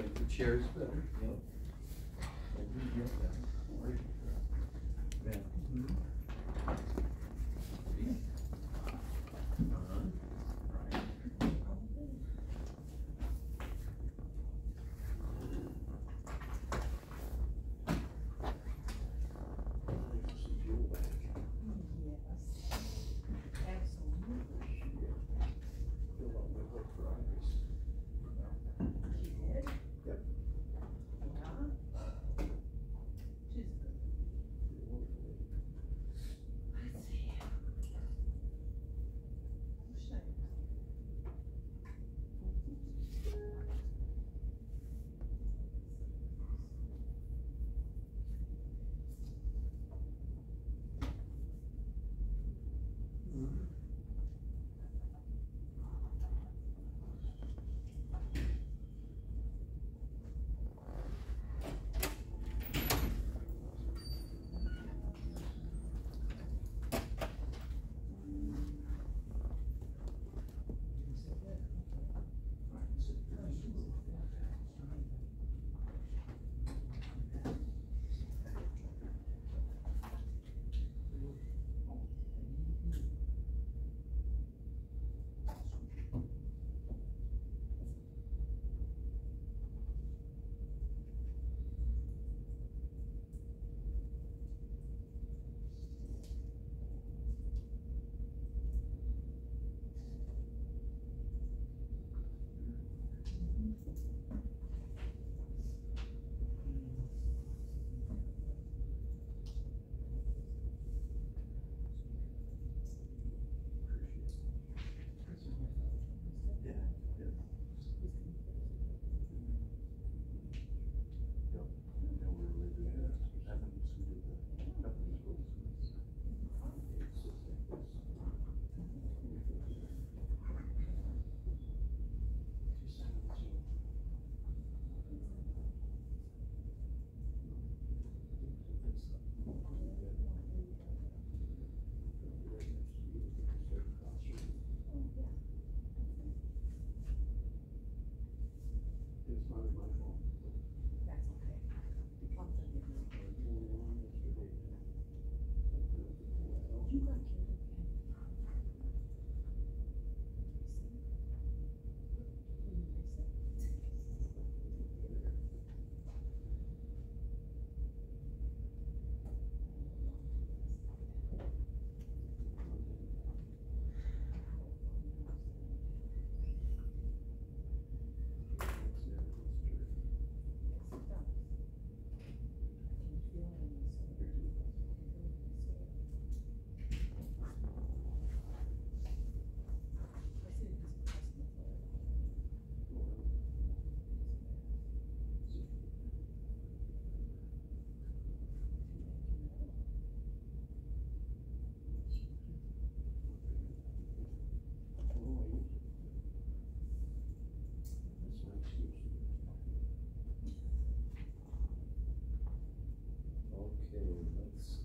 Like the chairs better. Yep.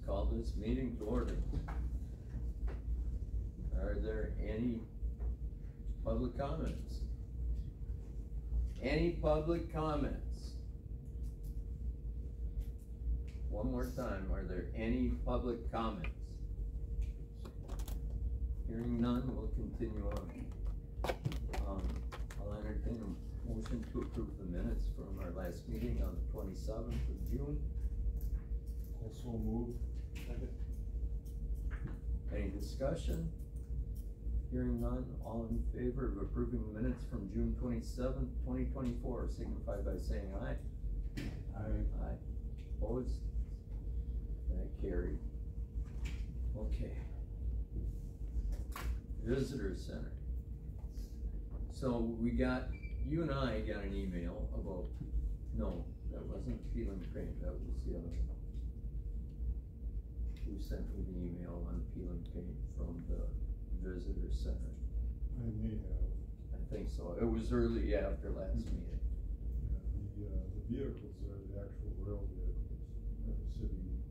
Call this meeting to order. Are there any public comments? Any public comments? One more time, are there any public comments? Hearing none, we'll continue on. I'll entertain a motion to approve the minutes from our last meeting on the 27th of June. Also moved. Any discussion? Hearing none, all in favor of approving the minutes from June 27th, 2024, signify by saying aye. Aye. Aye. Opposed? That carried. Okay. Visitor Center. So you and I got an email about, no, that wasn't Peel and Paint, that was the other one. Who sent me the email on Peel and Paint from the Visitor Center? I may have. I think so. It was early after last meeting. Yeah, the vehicles are the actual rail vehicles. The city's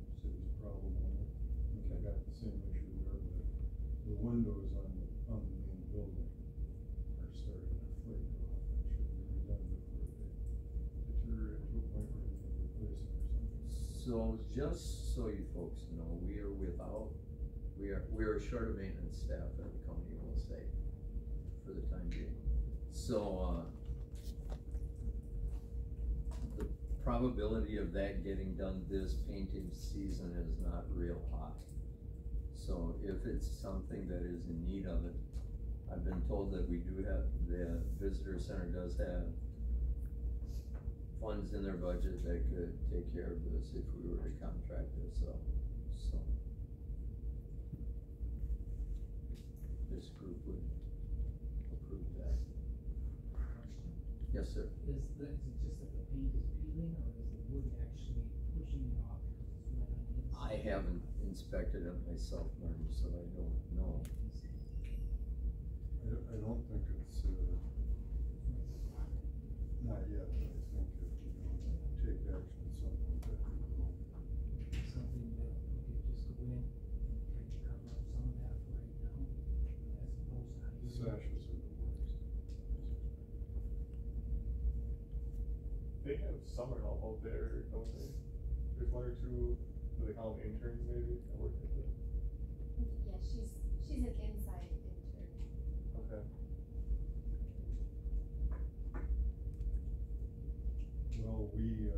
problem on it. I got the same issue there, but the windows on the main building are starting to flake off. That should be redone before they So just so you folks know, we are short of maintenance staff at the county, we'll say, for the time being. So, the probability of that getting done this painting season is not real high. So if it's something that is in need of it, I've been told that we do have, the visitor center does have funds in their budget that could take care of this if we were to contract this out, so. This group would approve that. Yes, sir. Is it just that the paint is peeling, or is the wood actually pushing it off because it's wet on the inside? I haven't inspected it myself, Marty, so I don't know. I don't think it's, not yet, but I think if we don't take action, something that we will. Something that we could just go in and try to cover up some of that for right now, as opposed to. The sashes are the worst. They have summer help out there, don't they? There's one or two, do they call them interns maybe, that work with it? Yeah, she's an inside intern. Okay. Well, we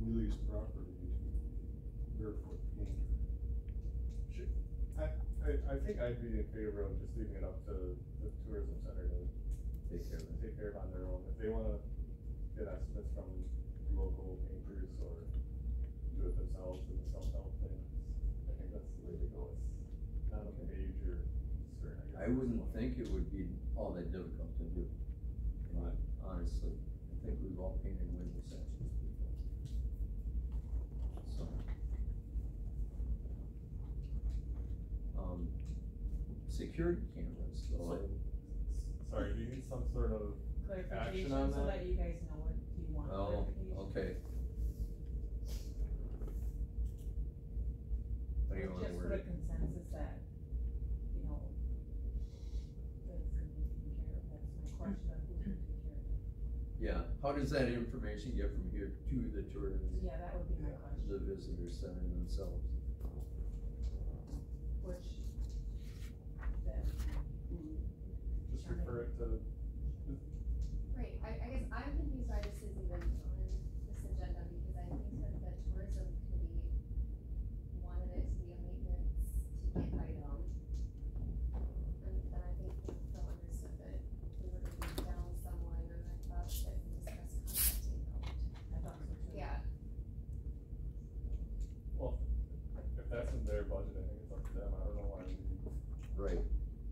lease property to Barefoot Painter. I think I'd be in favor of just leaving it up to the tourism center to Take care of it. take care of it on their own. If they wanna get estimates from local painters or do it themselves in the self-help thing, I think that's the way to go. It's not a major concern, I guess. I wouldn't think it would be all that difficult to do. Right. Honestly, I think we've all painted window sections before. So. Security cameras, though. Sorry, do you need some sort of action clarification, on so that? that you guys know what you want Oh, clarification. okay. What do you want to Just word put a it? consensus that, you know, that it's gonna be taken care of, that's my question, who's gonna take care of it? Yeah, how does that information get from here to the tourists? Yeah, that would be my question, The visitor center themselves? which, then, Just refer it to, Right, I guess I'm confused why this is even on this agenda, because I think that the tourism committee wanted it to be a maintenance ticket item. And then I think Phil understood that we were gonna be down someone, and I thought that we discussed contacting them. I thought so too. Yeah, well, if that's in their budget, I think it's up to them. I don't know why we. Right,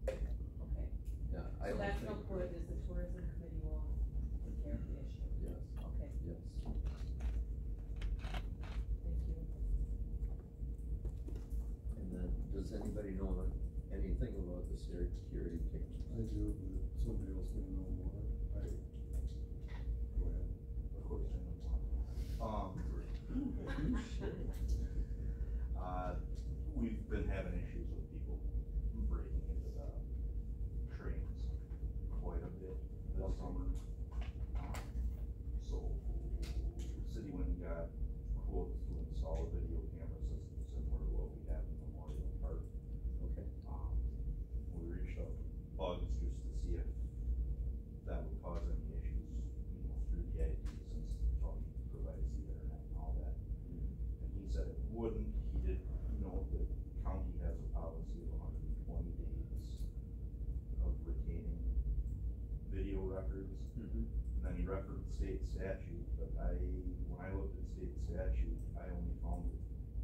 Okay, yeah, I so don't that's think. no good, is the tourism committee will take care of the issue? Yes, Okay, yes. thank you. And then, does anybody know anything about the security cameras? I do, but somebody else may know more. Go ahead. Of course I know more. We've been having issues with people breaking into the trains quite a bit this summer. So, city went and got quotes to install a video camera system similar to what we have in Memorial Park. Okay. We reached out to Bugs just to see if that would cause any issues, you know, through the IT, since Tony provides the internet and all that. And he said it wouldn't. He did know that county has a policy of 120 days of retaining video records. Mm-hmm. And then he referenced state statute, but when I looked at state statute, I only found it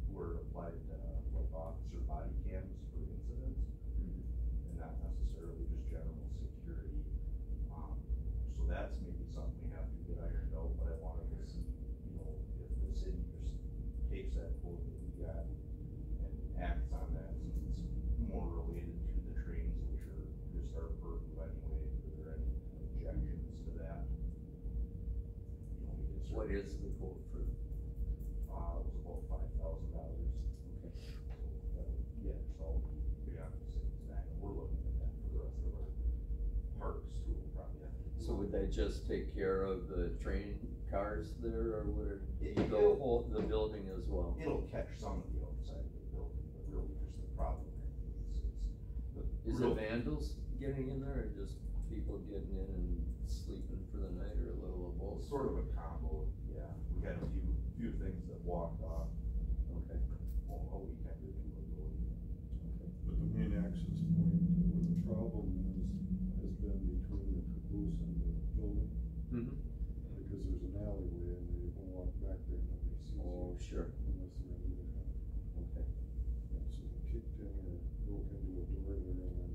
were applied to, like, officer body cams for incidents, and not necessarily just general security. So that's maybe something we have to get ironed out, but I wanted to see, you know, if the city just takes that quote that we got and acts on that, since it's more related to the trains, which are just our purview anyway, if there are any objections to that. You know, we could What certainly- is the quote for? it was about $5,000. Okay. So, yeah, it's all beyond the city's back, and we're looking at that for the rest of our parks too, we'll probably have to. So would that just take care of the train cars there, or would it, It- the it'll- whole, the building as well? It'll catch some of the outside of the building, but really just the problem Is real- it vandals getting in there, or just people getting in and sleeping for the night, or a little of both? sort of a combo, yeah. We had a few things that walked off, Okay. a weekend or two ago. But the main access point where the problem has been between the caboose and the building, Mm-hmm. because there's an alleyway and you can walk back there and nobody sees Oh, you sure, unless they're in the car. okay. And so they kicked in or broke into a door there and then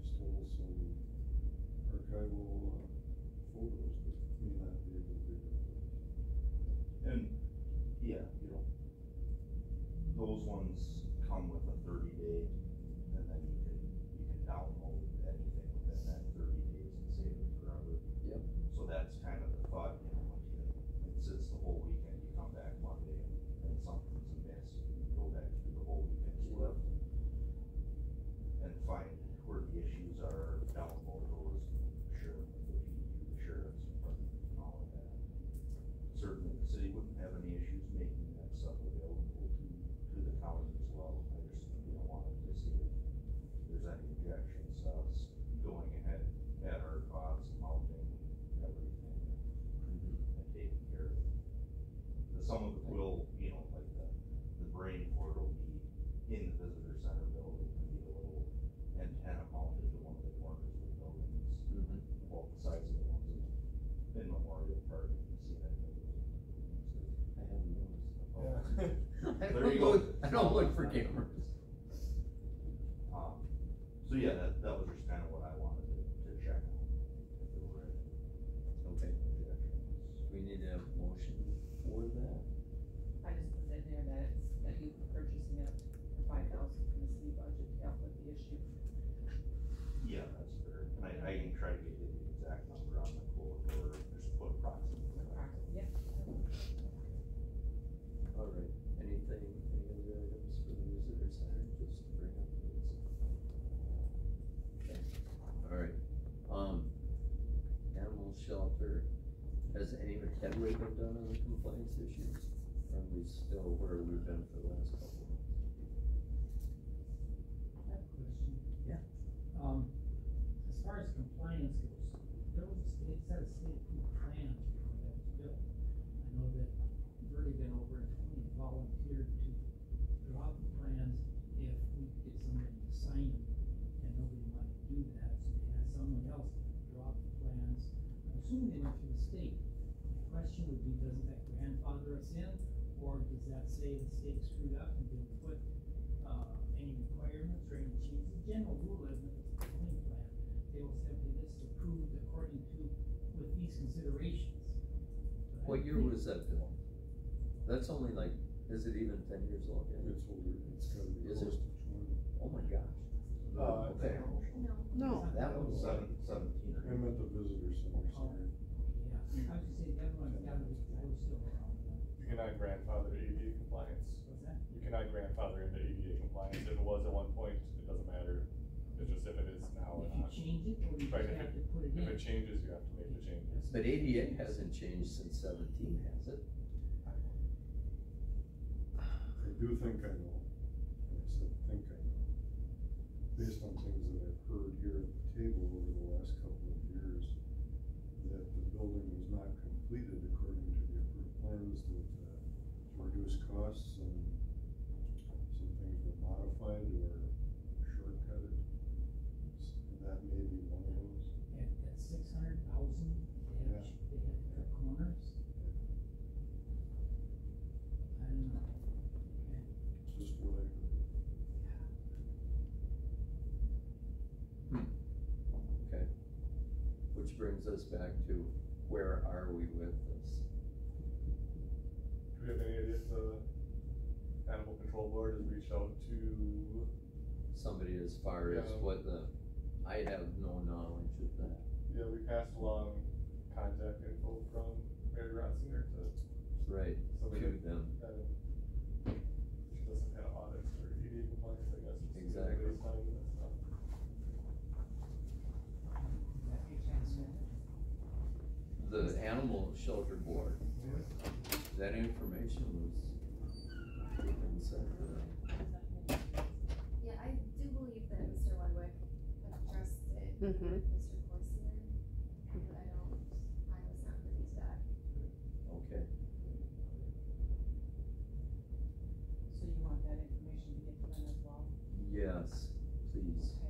stole some archival photos, but may not be able to be replaced. And, yeah, those ones come with a 30-day, and then you can download anything within that 30 days and save it forever. Yep. So that's kind of the thought, it sits the whole weekend, you come back Monday and something's amiss, you can go back through the whole weekend's work and find where the issues are, download those, share them with the sheriff's department and all of that. Certainly, the city wouldn't have any issues making that stuff available to the county as well. I just, wanted to see if there's any objections to us going ahead at our cost, mounting everything and taking care of it. Some of it will, like the brain port will be in the visitor center building, and be a little antenna mounted to one of the corners of the buildings. Mm-hmm. Both sides of the ones in Memorial Park, you can see that. I haven't noticed. Yeah. I There don't you go. look, I don't look for cameras. So yeah, that was just kind of what I wanted to check on, if there were any Okay, objections. we need to have a motion for that? I just put in there that that you were purchasing it for 5,000 from the city budget to help with the issue. Yeah, that's fair, and I can try to get you the exact number on the quote, or just put approximately. Yep. All right, any other items for the visitor center, just to bring up these? Okay, all right, animal shelter, has headway been done on the compliance issues? Or are we still where we've been for the last couple of months? I have a question. Yeah. As far as compliance goes, there was a state, set of state approved plans before that was built. I know that Vertigan over in Tony volunteered to draw the plans if we could get somebody to sign them, and nobody wanted to do that, so they had someone else draw the plans. I'm assuming they went through the state. My question would be, doesn't that grandfather us in, or does that say the state screwed up and didn't put, any requirements or any changes? The general rule is that it's a zoning plan, they will simply list approved according to, with these considerations. But I What year think- was that built? That's only like, is it even 10 years old yet? It's older, it's gotta be Is close it? to 20. Oh my gosh. Okay. No. No, that was, 17 or. I'm at the visitor center, sorry. Yeah, I would say the other one's gotta be, I was still around then. You cannot grandfather ADA compliance. What's that? You cannot grandfather into ADA compliance. If it was at one point, it doesn't matter. It's just if it is now or If you not. change it, or you Right, just have to put it in. If it changes, you have to make the changes. but ADA hasn't changed since 17, has it? I do think I know, and I said think I know, based on things that I've heard here at the table over the last couple of years, that the building was not completed according to the approved plans, that, to reduce costs, and some things were modified or shortcutted. That may be one of those. At 600,000, they had to cut corners. I don't know. Okay. Just what I heard. Okay. Which brings us back to, where are we with this? Do we have any idea if the animal control board has reached out to? Somebody as far as Yeah. what I have no knowledge of that. Yeah, we passed along contact info from Mary Rotzinger to Right, somebody to them. that she does some kind of audits for ADA compliance, I guess. It's Exactly. based on that stuff. That makes sense. the animal shelter board, that information was given said, Yeah, I do believe that Mr. Ludwig addressed it with Mhm. Mr. Corsier, but I was not privy to that. okay. So you want that information to get to them as well? Yes, please. Okay.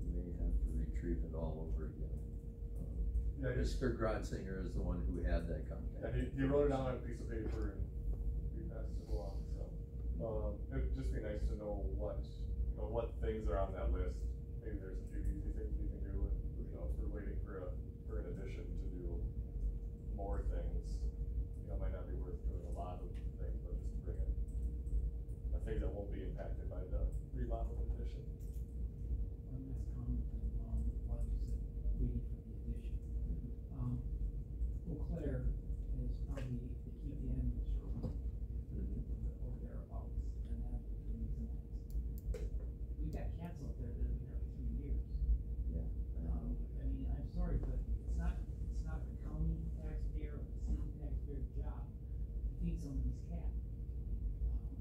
You may have to retrieve it all over again. Yeah, just, Mr. Grotzinger is the one who had that yeah, contact. he wrote it down on a piece of paper and we passed it along, so. It'd just be nice to know what things are on that list. Maybe there's a few easy things we can do, and, if we're waiting for an addition to do more things, it might not be worth doing a lot of things, but just bring in a thing that won't be impacted by the remodel addition. One last comment on, what you said, waiting for the addition. Eau Claire is probably, they keep the animals for a month or thereabouts, and that's the reason why. We've got cats out there that have been there for 3 years. Yeah. I mean, I'm sorry, but it's not the county taxpayer or the city taxpayer's job to feed some of these cats.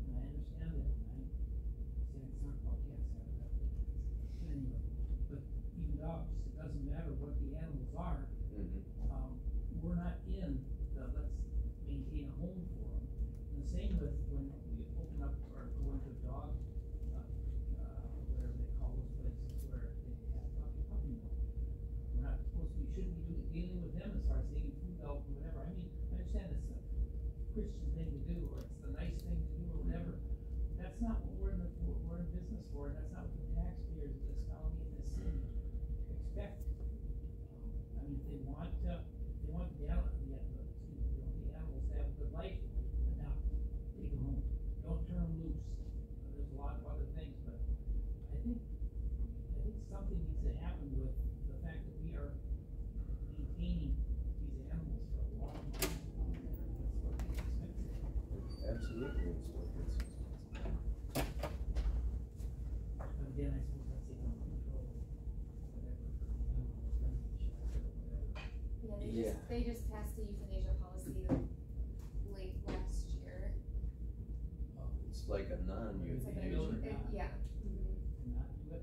And I understand that, and I said it's not about cats, but anyway, but even dogs, it doesn't matter what the animals are, we're not in the, let's maintain a home for them. And the same with when we open up or go into dog, whatever they call those places where they have puppy mill. We're not supposed to, we shouldn't be dealing with them as far as taking food out or whatever. I mean, I understand it's a Christian thing to do, or it's the nice thing to do, or whatever. That's not what we're in business for, and that's not what the taxpayers of this county and this city expect. I mean, if they want the animals to have a good life, then now, take them home. Don't turn them loose. There's a lot of other things, but I think something needs to happen with the fact that we are maintaining these animals for a long time. That's what we expect. Absolutely, it's what it's. But again, I suppose that's the animal control, whatever, Yeah, they just passed the euthanasia policy late last year. It's like a It's like non-euthanasia. yeah. and not do it.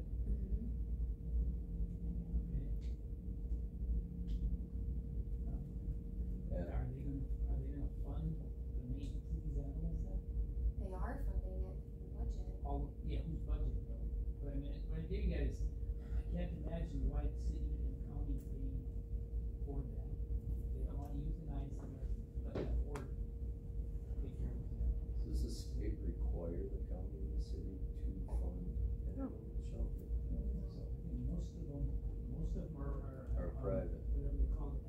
Yeah. Are they gonna fund the maintenance of these animals then? They are funding it in the budget. All, yeah, whose budget though? But I mean, what I'm getting at is, I can't imagine why the city and county pay for that. They don't wanna euthanize them, but they afford to take care of them. Does the state require the county and the city to fund animal shelter? So, I mean, most of them Are private. whatever they call it,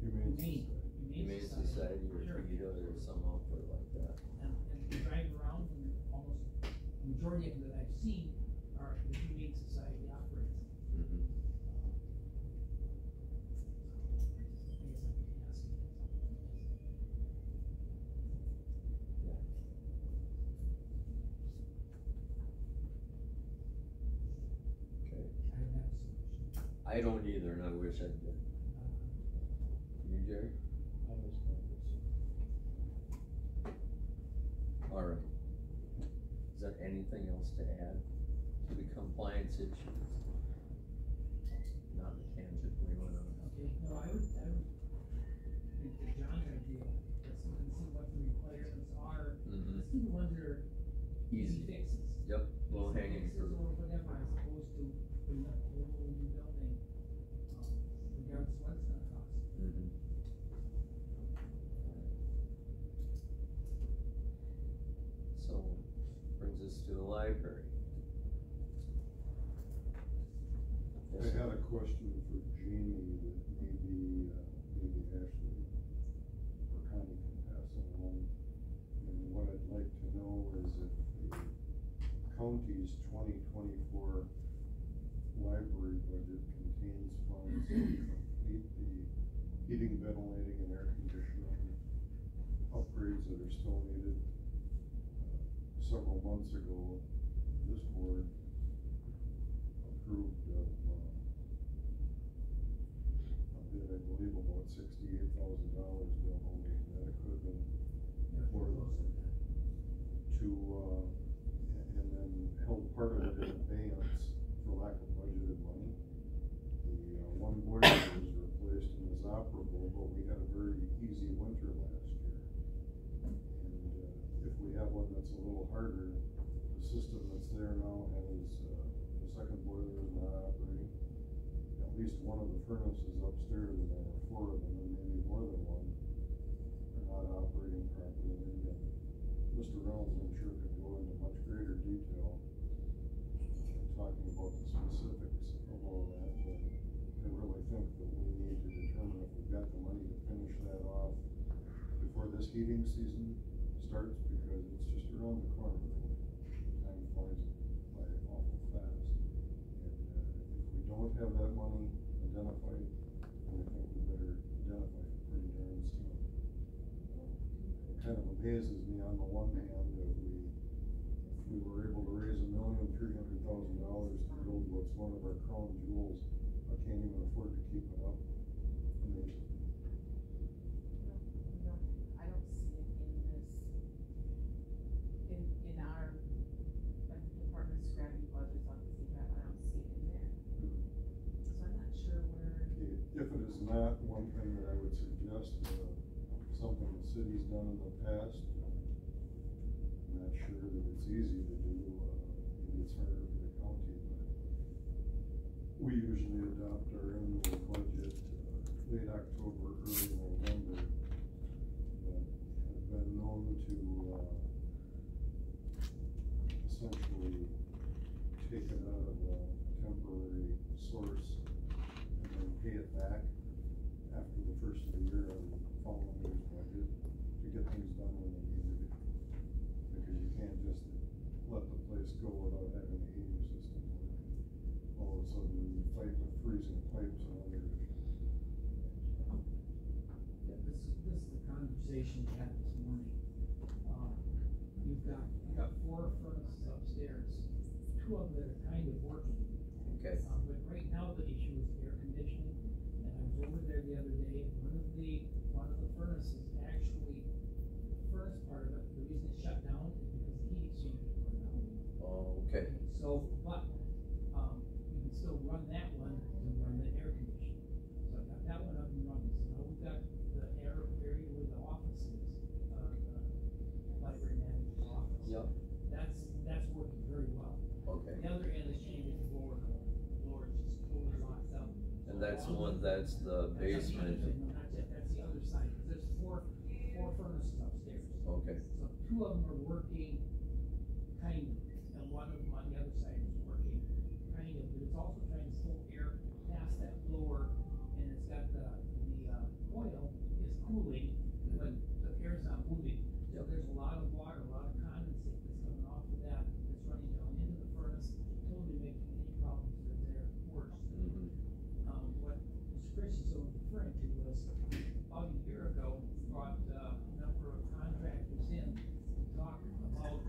Humane Humane Society or Sure. PETA or some outfit like that. And you drive around and almost, the majority of them that I've seen are the Humane Society operates. Mhm. Yeah. Okay. I don't either, and I wish I did. You, Jerry? All right. Is there anything else to add to the compliance issues? Not the tangent we went on. Okay, no, I would think that John's idea, let's look and see what the requirements are. Mhm. Let's do the ones that are easy Easy. fixes. Yep, low hanging Easy fixes fruit. or whatever, as opposed to putting up a whole new building, regardless of what it's gonna cost. Mhm. So, brings us to the library. I had a question for Jamie that maybe Ashley or Connie can pass along. And what I'd like to know is if the county's 2024 library budget contains funds to complete the heating, ventilating, and air conditioning upgrades that are still needed. Several months ago, this board approved of believe about $68,000, Bill, that it could have been for to, and then held part of it in abeyance for lack of budgeted money. The, one boiler was replaced and is operable, but we had a very easy winter last year. And, if we have one that's a little harder, the system that's there now has, the second boiler is not operating. At least one of the furnaces upstairs, and there are 4 of them, and maybe more than one, are not operating properly. And Mr. Reynolds, I'm sure, could go into much greater detail talking about the specifics of all that, but I really think that we need to determine if we've got the money to finish that off before this heating season starts, because it's just around the corner. Time flies by awful fast. And if we don't have that money identified, then I think we better identify it pretty darn soon. It kind of amazes me on the one hand that we were able to raise $1,300,000 to build what's one of our crown jewels. I can't even afford to keep it up. Amazing. I don't see it in this, in our department's scrappy budgets on the CPAP, I don't see it in there. So I'm not sure where. If it is not, one thing that I would suggest, something the city's done in the past, I'm not sure that it's easy to do, maybe it's harder for the county, but we usually adopt our annual budget, late October, early November, but have been known to, essentially take it out of a temporary source and then pay it back after the first of the year on the following year's budget to get things done when they need to be. Because you can't just let the place go without having a heating system. All of a sudden you fight with freezing pipes and other issues. Yeah, this is the conversation we had this morning. You've got 4 furnaces upstairs, 2 of them that are kind of working. Okay. But right now the issue is air conditioning, and I was over there the other day, one of the furnaces, actually, the furnace part of it, the reason it shut down is because the heat exchanger went down. Oh, okay. So, but, you can still run that one and run the air conditioning. So I got that one up and running, so now we've got the area where the office is, the library manager's office. Yep. That's working very well. Okay. The other end is changing the floor is just totally locked up. And that's the one, that's the basement. No, not yet, that's the other side, 'cause there's four furnaces upstairs. Okay. So 2 of them are working, kind of, and one of them on the other side is working, kind of, but it's also trying to pull air past that floor, and it's got the coil is cooling, but the air's not moving. So Yep. there's a lot of water, a lot of condensate that's coming off of that, that's running down into the furnace, totally making any problems that are there worse. Mm-hmm. What Mr. Christensen was referring to was, about a year ago, brought a number of contractors in to talk about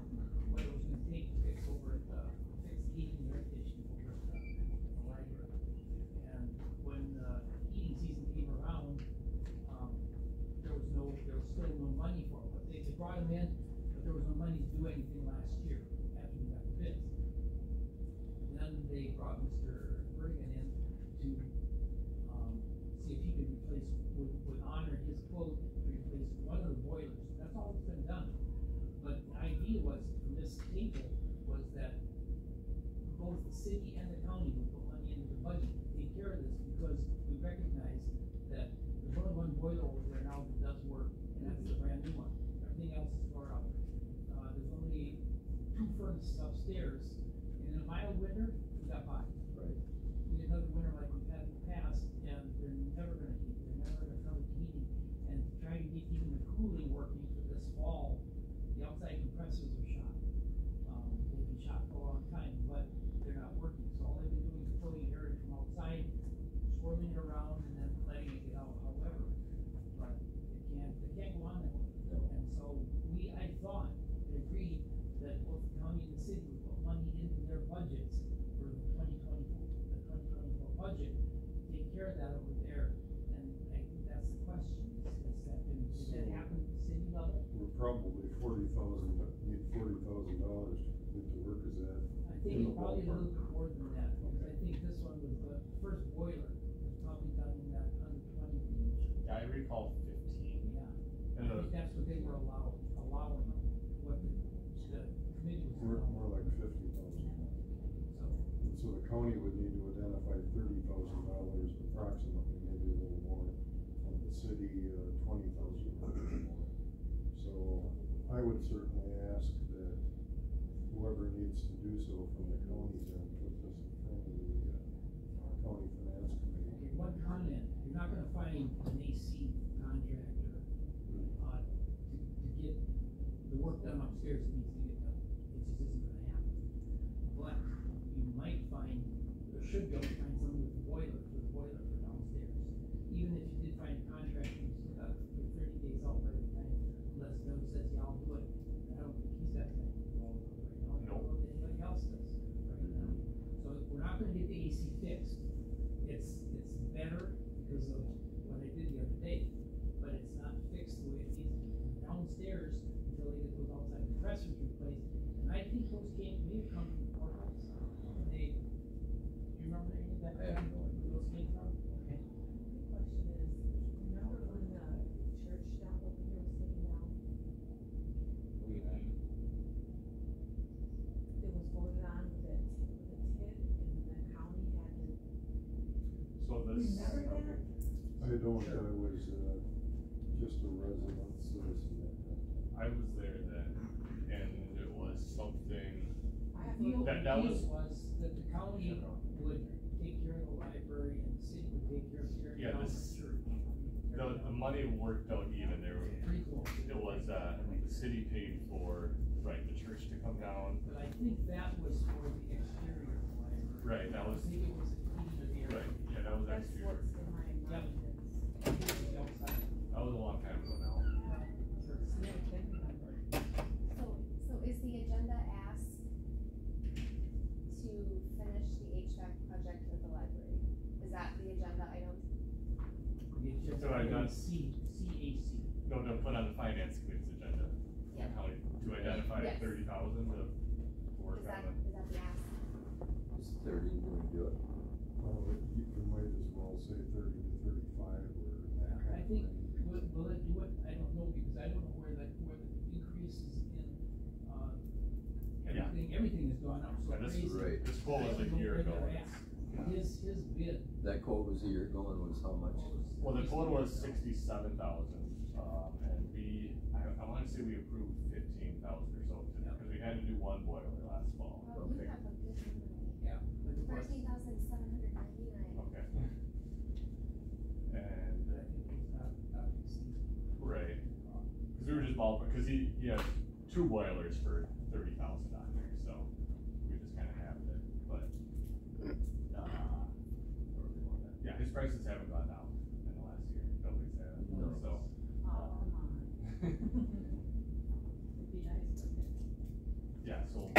what it was gonna take to fix over at fix heating and air conditioning over at the library. And when the heating season came around, there was still no money for it. But they brought them in, but there was no money to do anything last year after we got the bids. And then they brought Mr. Bergen in to see if he could replace, would honor his quote to replace one of the boilers. That's all that's been done. But the idea was, from this table, was that both the city and the county would put money into the budget to take care of this, because we recognize that there's only one boiler over there now that does work, and that's the brand new one. Everything else is tore up. There's only 2 furnaces upstairs, and in a mild winter, we got by. Right. We get another winter like we've had in the past, and they're never gonna heat, they're never gonna come with heating. And to try to get even the cooling working for this fall, the outside compressors are shot. They've been shot for a long time, but they're not working, so all they've been doing is pulling air in from outside, swirling it around, and then letting it get out, however. But they can't go on that way. No. And so I thought, and agreed, that both the county and the city would put money into their budgets for the 2024 budget need $40,000 to complete the work, is that? I think it's probably a little bit more than that, because I think this one was the first boiler, was probably done in that 120 range. Yeah, I recall 15. Yeah, And I think that's what they were allowing, what the committee was allowing. More like $50,000. So, And so the county would need to identify $30,000 approximately, maybe a little more, and the city, $20,000 more. So I would certainly ask that whoever needs to do so from the county's end, put this in front of the, county finance committee. okay, one comment, you're not gonna find an AC contractor, to get the work done upstairs that needs to get done. It just isn't gonna happen. But you might find, or should be able to find someone with a boiler, for downstairs. Even if you did find a contractor who's, for 30 days out by the time, unless Doug says, yeah, I'll do it. I don't think he's that kind of involved right now. I don't know if anybody else does right now. So we're not gonna get the AC fixed. It's better because of what I did the other day, but it's not fixed the way it needs to be downstairs until they get those outside compressors replaced. And I think those may have come from the courthouse. Do you remember any of that? I have no idea. Where those came from? Okay. The question is, remember when the church down over here was taken down? It was voted on with a TID and the county had to, So this. remember that? I don't, I was, just a resident citizen at that time. I was there then, and it was something, I have The deal, to, That was- that the county would take care of the library and the city would take care of tearing Yeah, down the this- church. the money worked out even, there were, Pretty cool. it was, the city paid for, right, the church to come down. But I think that was for the exterior of the library. Right, that was- I think it was a heated area. Right, yeah, that was that's exterior. what's in my mind is. I think it was the outside. That was a long time ago now. Sure. Yeah, I can remember. So is the agenda asked to finish the HVAC project at the library? Is that the agenda item? It's just So I got- CAC. No, to put on the finance committee's agenda. Yeah. How to identify Yes. 30,000 to work Is that on the ask? Is 30 gonna do it? Well, you might as well say 30 to 35 or in that kind I of think, range. will it do it? I don't know, because I don't know where the increases in, Yeah. everything has gone up so Yeah, this crazy. is Right. This quote was a year ago. His bid. That quote was a year ago and was how much? Well, the total was 67,000, and I wanna say we approved 15,000 or so, Yeah. because we had to do one boiler last fall. Well, we have a good number. Yeah. but it was- 13,799. Okay. And, But I think it's not exceeded. right, cause we were just ballpark, cause he had 2 boilers for 30,000 on there, so we just kinda halved it, but, yeah, his prices haven't gone down in the last year, nobody's had, No. so. Oh, come on. It'd be nice, wouldn't it? Yeah, so,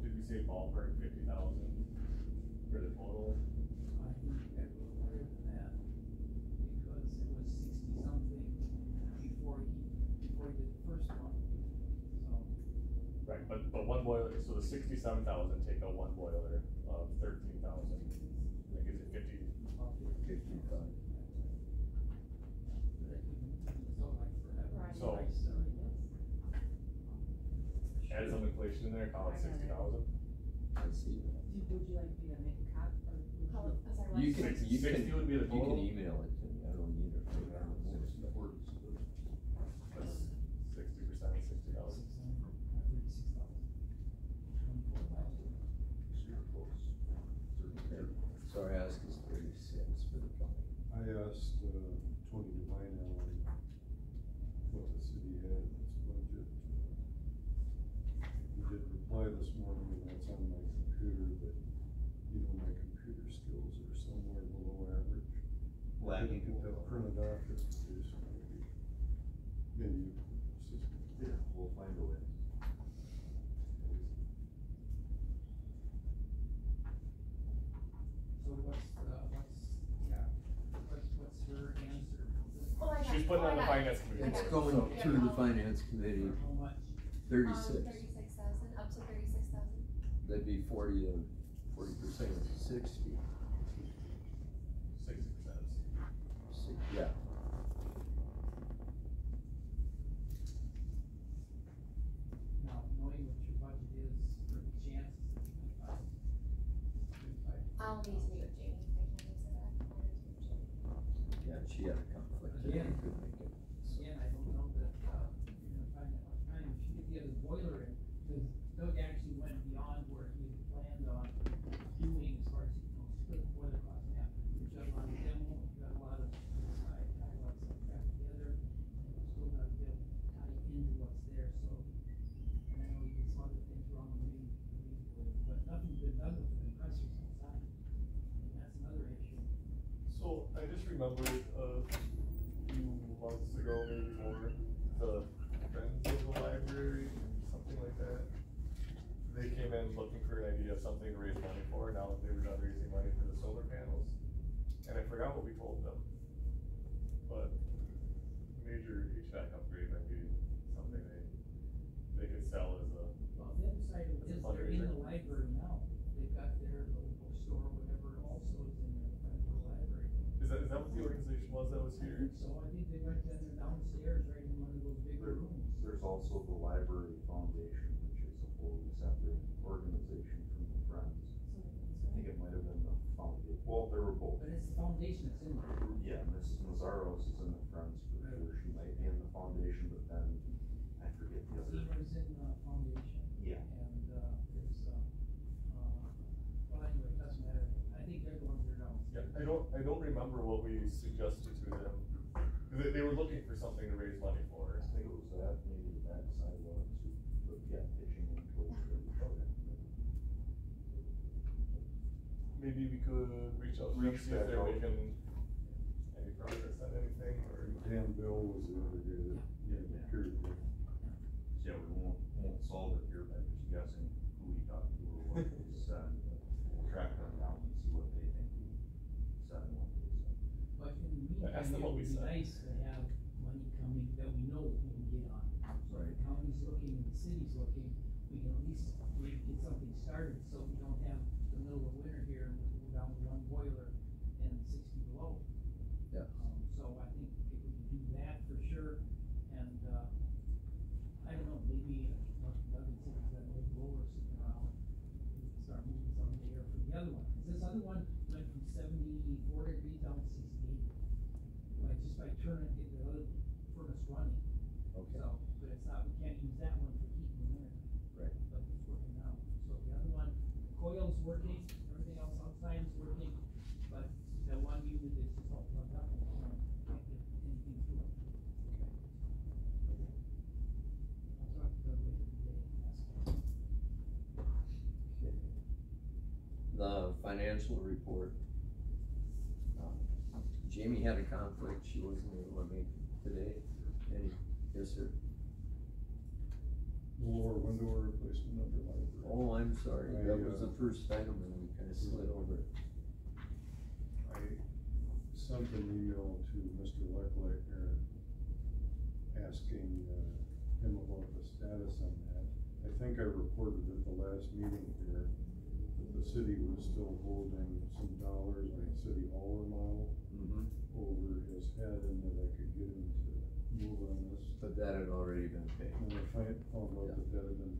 did we say ballpark 50,000 for the total? I think that was higher than that, because it was 60-something before he did the first one, so. Right, but one boiler, so the 67,000, take out one boiler of 13,000, that gives it 50. About 55. So like forever. Right. So- Nice, Add some inflation in there, call it I got it. 60,000. I see that. Would you like me to make a copy, or would you? Call it, I'm sorry, what? You can, you 60 can, would be the you can total? email it to me, I don't need it. That's 60% of 60,000. So our ask is 36 for the county. I asked, Tony Devine Allen what the city had in its budget. He did reply this morning, and that's on my computer, but, my computer skills are somewhere below average. Lagging. Get that printed off, if there's maybe you can assist me. Yeah, we'll find a way. So what's her answer? Oh, I got She's it. putting Oh, on the I got it. finance committee. It's Okay. going through the finance committee. How much? 36, 36,000, up to 36,000. that'd be 40% of 60. 60%. Yeah. Now, knowing what your budget is for the chances that you can find. I'll need to meet with Jamie, I can't answer that, I'll need to meet with Jamie. Yeah, she had a conflict. Again. She couldn't make it. So, Again, I don't know that, you're gonna find that much time, if you get the other boiler in, because Doug actually went beyond where he had planned on doing as far as, split the boiler cost in half. We've got a lot of demo, we've got a lot of, tie a lot of stuff back together, and we're still gotta be able to tie into what's there, so. And I know he did some other things wrong with me, but nothing's been done with the compressors inside, and that's another issue. So I just remembered a few months ago, maybe more, the Friends of the Library, something like that. They came in looking for an idea of something to raise money for, now that they were done raising money for the solar panels. And I forgot what we told them. But major HVAC upgrade might be something they could sell as a, Well, the other side of it is they're in the library now, they've got their little bookstore or whatever also is in the front of the library. is that what the organization was that was I here? think so, I think they went down there downstairs, right in one of those bigger rooms. There's also the Library Foundation, which is a wholly separate organization from the Friends. I think it might have been the foundation, well, they were both. But it's the foundation that's in there. Yeah, Mrs. Mazzaros is in the Friends for sure, she might be in the foundation, but then, I forget the other. Seamer's in the foundation. Yeah. And, there's, well, anyway, it doesn't matter, I think they're the ones that are downstairs. Yeah, I don't remember what we suggested to them. They were looking for something to raise money for. I think it was that, maybe the back sidewalks, but yeah, pitching in towards it. Maybe we could reach out to them, see if back they're out. making any progress on anything, or. Dan Bill was the other guy that, appeared there. Yeah, we won't solve it here by just guessing who we talked to or what they said, but we'll track them down and see what they think we said and what they said. But in the meantime, Ask them it what would we be said. nice to have money coming that we know we can get on. So Right. the county's looking and the city's looking, we can at least maybe get something started, so we don't have the middle of winter here and we're down to one boiler and 60 below. Yeah. So I think if we can do that for sure, and, I don't know, maybe, Doug and Cindy's got an old blower sitting around, we can start moving some of the air for the other one, 'cause this other one went from 74 degrees down to 68. Like, just by turning, get the other furnace running. Okay. So, but it's not, we can't use that one for heat in the winter. Right. But it's working now, so the other one, the coil's working, everything else outside is working, but that one unit is just all plugged up and can't get anything through it. I'll talk to Doug later today and ask him. Okay. The financial report. Jamie had a conflict, she wasn't able to make it today. Yes, sir. The lower window replacement under library. Oh, I'm sorry, that was the I, first item and we kinda slid over it. I sent an email to Mr. Leclerc, asking, him about the status on that. I think I reported at the last meeting here that the city was still holding some dollars on the city hall remodel over his head, and that I could get him to move on this. But that had already been paid. And I found out that that had been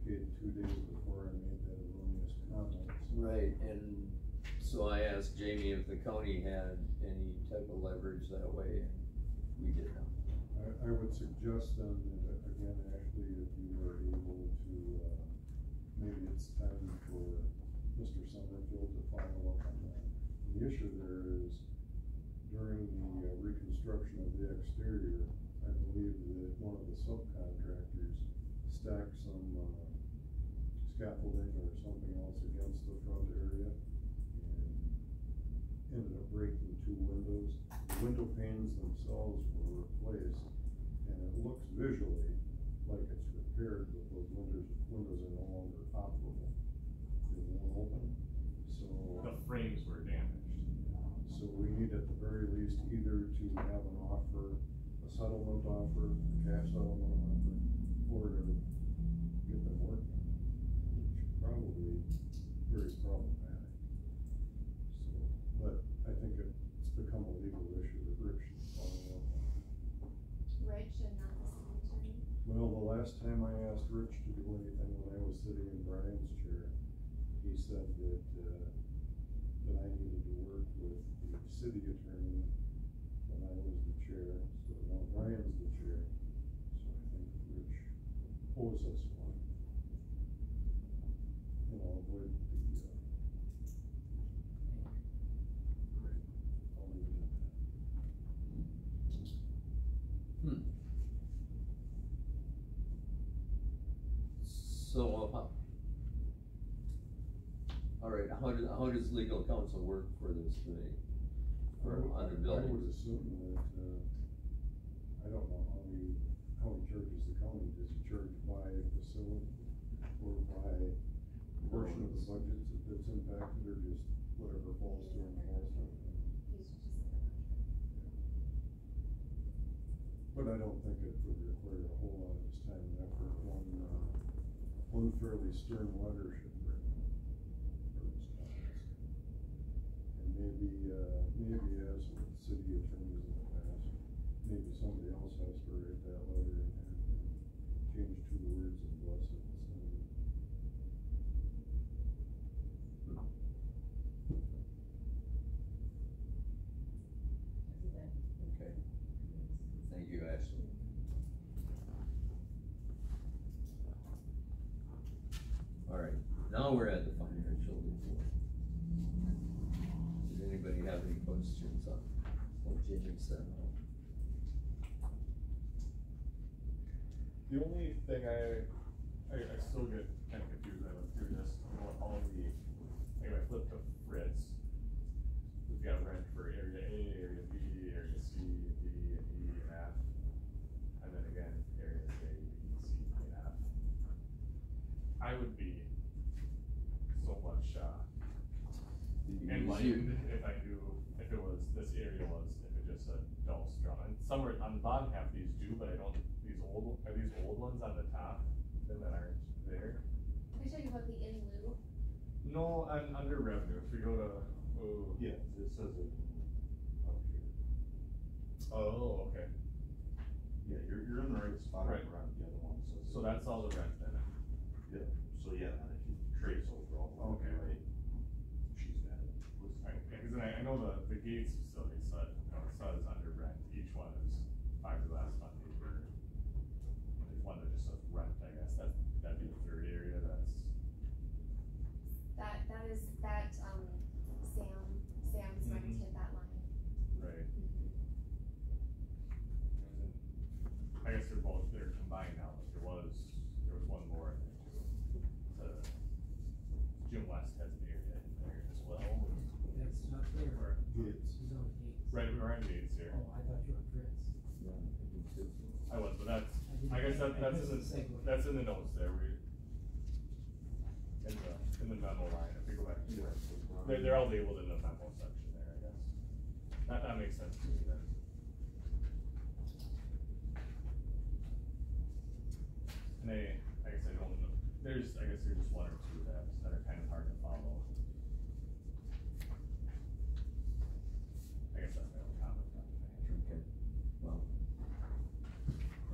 paid 2 days before I made that erroneous comment. Right, and so I asked Jamie if the county had any type of leverage that way, and we did not. I would suggest then, that, again, Ashley, if you are able to, maybe it's time for Mr. Summerfield to follow up on that. The issue there is, during the reconstruction of the exterior, I believe that one of the subcontractors stacked some, scaffolding or something else against the front area and ended up breaking 2 windows. The window panes themselves were replaced, and it looks visually like it's repaired, but those windows are no longer operable. They won't open, so. The frames were damaged. So we need at the very least either to have an offer, a settlement offer, a cash settlement offer, or to get them working, which probably very problematic. So, but I think it's become a legal issue that Rich should follow up on. Rich and not the city attorney? Well, the last time I asked Rich to do anything when I was sitting in Brian's chair, he said that, that I needed to work with the city attorney when I was the chair, so now Brian's the chair. So I think Rich owes us one. And I'll avoid the, right, I'll leave it at that. So, all right, how does legal counsel work for this today? For on the I would buildings? assume that, I don't know how he charges the county, does he charge by facility or by portion of the budget that's impacted, or just whatever falls to him also? He's just like a contract. But I don't think it would require a whole lot of his time and effort. One fairly stern letter should bring him for his comments. And maybe as with city attorneys in the past, maybe somebody else has to write that letter and change two words and bless it and send it. Okay, thank you, Ashley. All right, now we're at the financial report. Does anybody have any questions on what Jamie said? The only thing I still get kind of confused when I look through this, all of the, like if I flip to Fritz, we've got rent for area A, area B, area C, D, and E, and F. And then again, areas A, B, C, and F. I would be so much, enlightened if I knew, if it was, this area was, if it just said Dahlstrom. And somewhere on the bottom half these do, but I don't, are these old ones on the top that aren't there? Are you talking about the in lieu? No, under revenue, if we go to, Yeah, it says it up here. oh, okay. Yeah, you're in the right spot, Right. around the other one says. So that's all the rent then? Yeah, so yeah, and if you trace over all the way, Okay. right, she's got it. Right, yeah, cause then I know the Gates facility said, it says under rent, each one is fiberglass on paper. There's one that just says rent, I guess, that'd be the third area, that's, That is, Sam's rent Mhm. hit that line. right. I guess they're combined now, but there was one more in there too. Jim West has an area in there as well. That's not there. Or- Gates. He's on Gates. Right, we were on Gates here. Oh, I thought you were Fritz. Yeah, I do too. I was, but that's, I guess that's that's in the notes there, in the memo line, if we go back to it. They're all labeled in the memo section there, I guess. That makes sense to me then. And I guess I don't know, there's just one or two that are kind of hard to follow. I guess that's my only comment on it. Okay, well,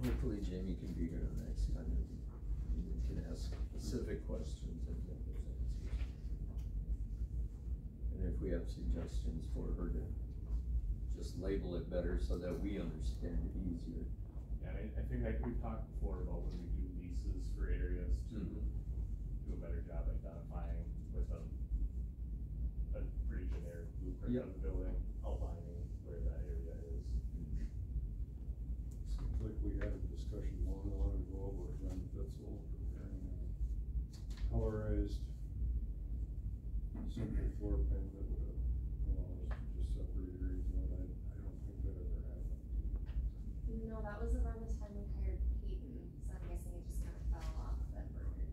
hopefully Jamie can be here next time, and we can ask specific questions and get those answers. And if we have suggestions for her to just label it better so that we understand it easier. And I think like we've talked before about when we do leases for areas to do a better job identifying with a pretty generic blueprint Yep. of the building, outlining where that area is. Seems like we had a discussion long ago about Glenn Fitzel preparing a colorized simple floor plan that would allow us to just separate areas, and I don't think that ever happened. No, that was around the time we hired Peyton, so I'm guessing it just kind of fell off that burner.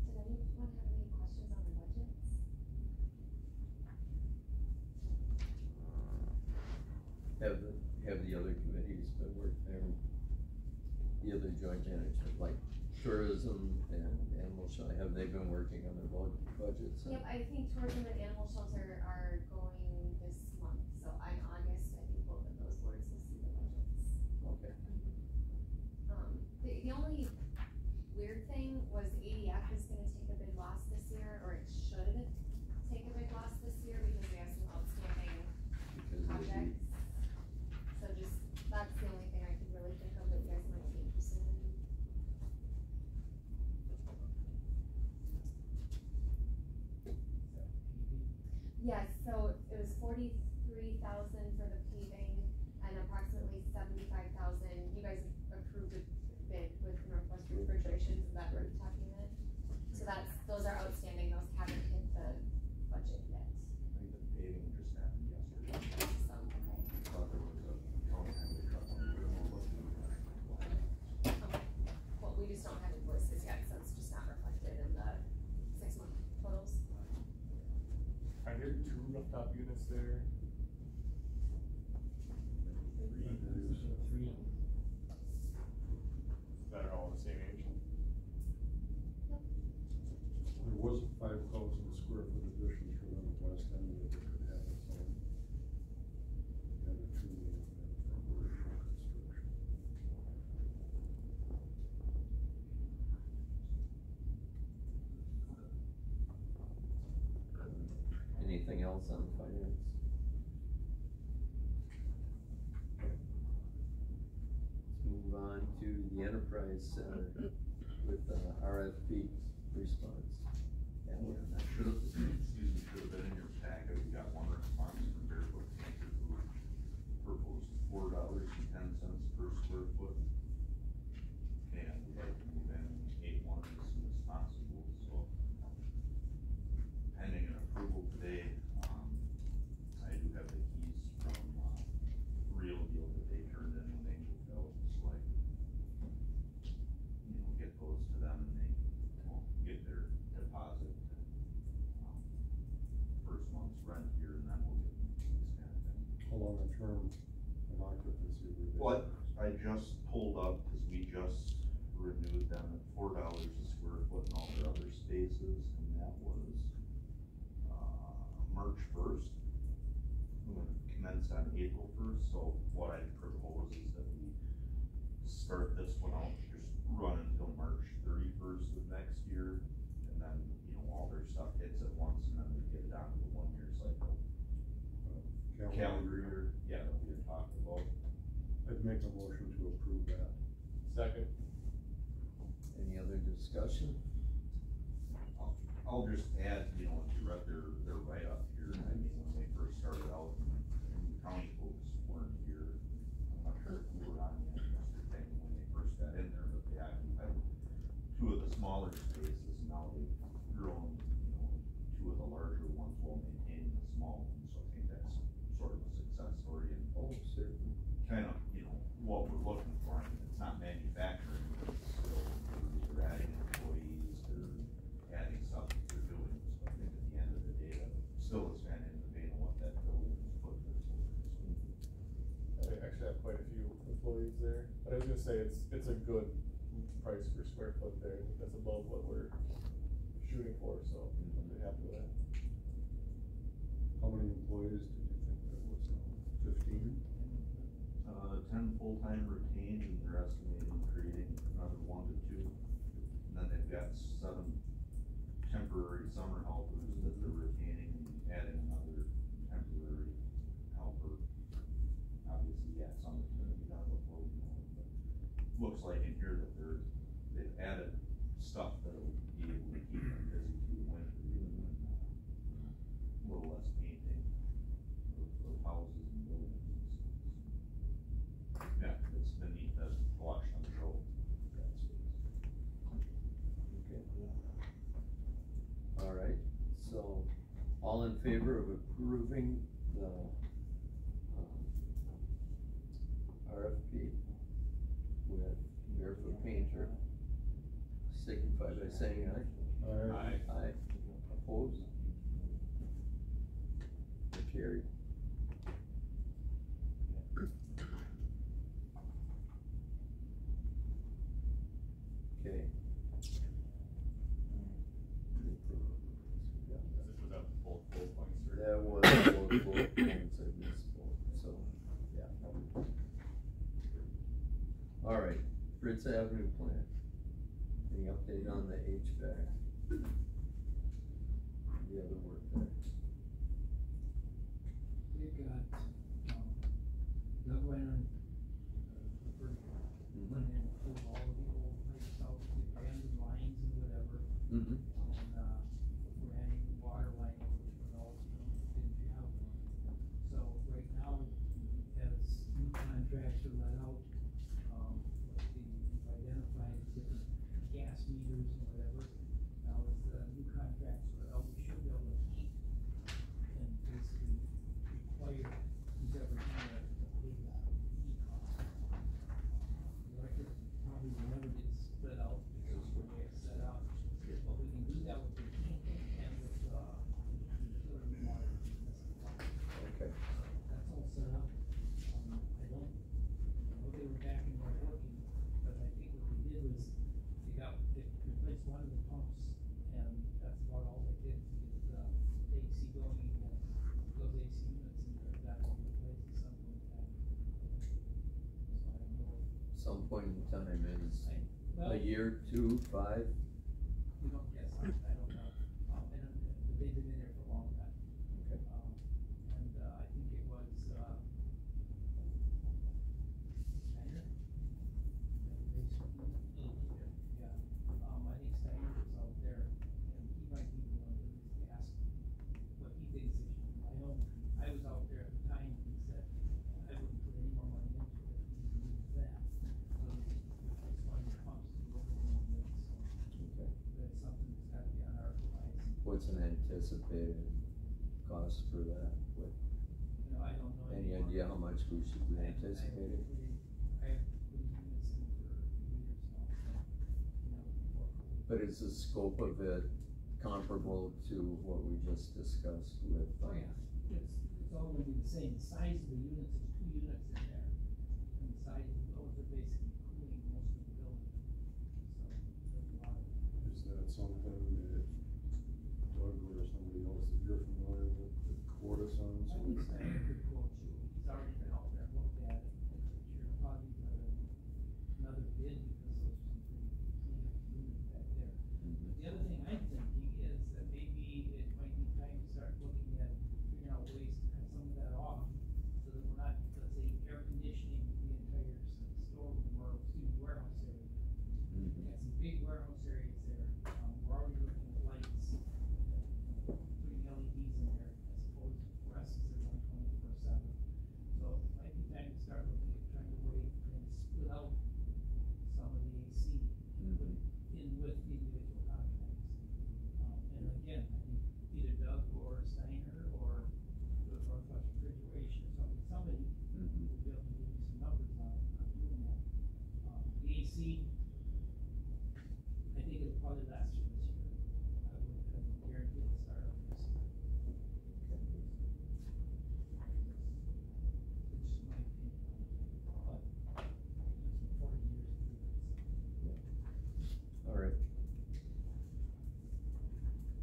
Did anyone have any questions on the budgets? the other joint management, like tourism and animal shelter, have they been working on their budgets? Yep, I think tourism and animal shelter are going this month, so in August, I think both of those boards will see the budgets. Okay, The only weird thing was ADF is gonna take a big loss this year, or it should take a big loss this year because we have some outstanding because of the projects. So just, that's the only thing I could really think of that you guys might be interested in. Yes, so it was 43,000 for the paving and approximately 75,000, you guys approved a bid with Northwest Refrigerations, is that what you're talking about? So those are outstanding, those haven't hit the budget yet. I think the paving just happened yesterday. So, okay. Thought there was a county highway truck on the road. Okay, well, we just don't have invoices yet, so it's just not reflected in the 6-month totals. Are there 2 rooftop units there? Three. That are all the same age? There was a 5,000 square foot addition for them at West End that they could have its own. The other two may have been for original construction. anything else on finance? Let's move on to the enterprise center with RFP response. Yeah, that should have, excuse me, should have been in your packet. We got one response from Barefoot Painter who proposed $4.10 per square foot. And we'd like to move in A1 as soon as possible, so pending an approval today, I do have the keys from, Real Deal that they turned in when they moved out, so I can, get those to them and they will get their deposit. First month's rent here and then we'll get this kind of thing. How long a term of occupancy were they? What I just pulled up, cause we just renewed them at $4 a square foot in all their other spaces, and that was, March 1st. We're gonna commence on April 1st, so what I propose is that we start this one out, just run until March 31st of next year, and then, all their stuff hits at once, and then we get it down to the 1-year cycle. Calendar year, yeah, that we had talked about. I'd make a motion to approve that. Second. Any other discussion? I'll just add, if you read their write-up here, I mean, when they first started out, and the county folks weren't here. I'm not sure if you were on yet, Mr. King, when they first got in there, but they actually had 2 of the smaller spaces, and now they've grown, 2 of the larger ones while maintaining the small ones, so I think that's sort of a success story, and Oh, certainly. kind of, what we're looking for. I mean, it's not manufacturing, but it's still, they're adding employees, they're adding stuff that they're doing, so I think at the end of the day, that still is kind of in the vein of what that building is put there for. I actually have quite a few employees there, but I was gonna say, it's a good price per square foot there, I think that's above what we're shooting for, so I'm pretty happy with that. How many employees did you think that was now? 15? 10 full-time retained, and they're estimating creating another 1 to 2. And then they've got 7 temporary summer helpers that they're retaining and adding another temporary helper. Obviously, yeah, something's gonna be done before we know it, but looks like in here that they've added stuff that'll be able to keep them busy through the winter, even when, a little less painting of houses and buildings and stuff. Yeah, it's been neat to watch them grow. That space. Okay. All right, so all in favor of approving the RFP with Barefoot Painter, signify by saying aye. Aye. Aye. Opposed? Carried. Prince Avenue plant, any update on the HVAC? The other work there? We've got, Doug went on, went in and pulled all of the old pipes out, the abandoned lines and whatever. Mm-hmm. And, we're adding water line over to it all, didn't have one. So right now, as new contracts are let out, we've identified different gas meters and whatever. Now as the new contracts are out, we should be able to keep and basically require who's ever here to pay that heat cost. Electric probably will never get split out because the way it's set up, but we can do that with the heat and with, utility water. Okay. That's all set up. I know they were back and were working, but I think what they did was they replaced one of the pumps, and that's about all they did to get the AC going, and those AC units, and that will replace at some point in time. So I don't know. Some point in time is Well, a year, 2, 5? we don't guess, I don't know, but they've been in there for a long time. Okay. And, I think it was, Steiner? Yeah, I think Steiner was out there, and he might be the one that asked what he thinks they should do. I know, I was out there at the time, and he said, I wouldn't put any more money into it, he needs that. So, it's one of the pumps to go along with, so Okay. that's something that's gotta be on our horizon. What's an anticipated cost for that? What, You know, I don't know. any anymore. idea how much we should be anticipating? I have put units in for a few years now, so, before COVID. But is the scope of it comparable to what we just discussed with? Oh, yeah, it's all gonna be the same, the size of the units, there's 2 units in there, and the size of those are basically cooling most of the building. So, there's a lot of, Is that something that Doug or somebody else that you're familiar with could quote us on? I So think Steiner could quote you, he's already been out there and looked at it, but you're probably another bid because those are some pretty clean units back there. Mhm. The other thing I'm thinking is that maybe it might be time to start looking at figuring out ways to cut some of that off, so that we're not, let's say, air conditioning the entire storeroom or, warehouse area. We Mhm. got some big warehouse areas there, we're already looking at lights, putting LEDs in there, as opposed to for us, they're on 24/7. So it might be time to start looking at trying to split out some of the AC and put it in with the individual contracts. And again, I think either Doug or Steiner or the Northwest Refrigeration or somebody Mhm. will be able to give you some numbers on doing that. The AC, I think it'll probably last through this year. I would guarantee it'll start up this year. It's just my opinion, but it's 40 years to do it, so. All right.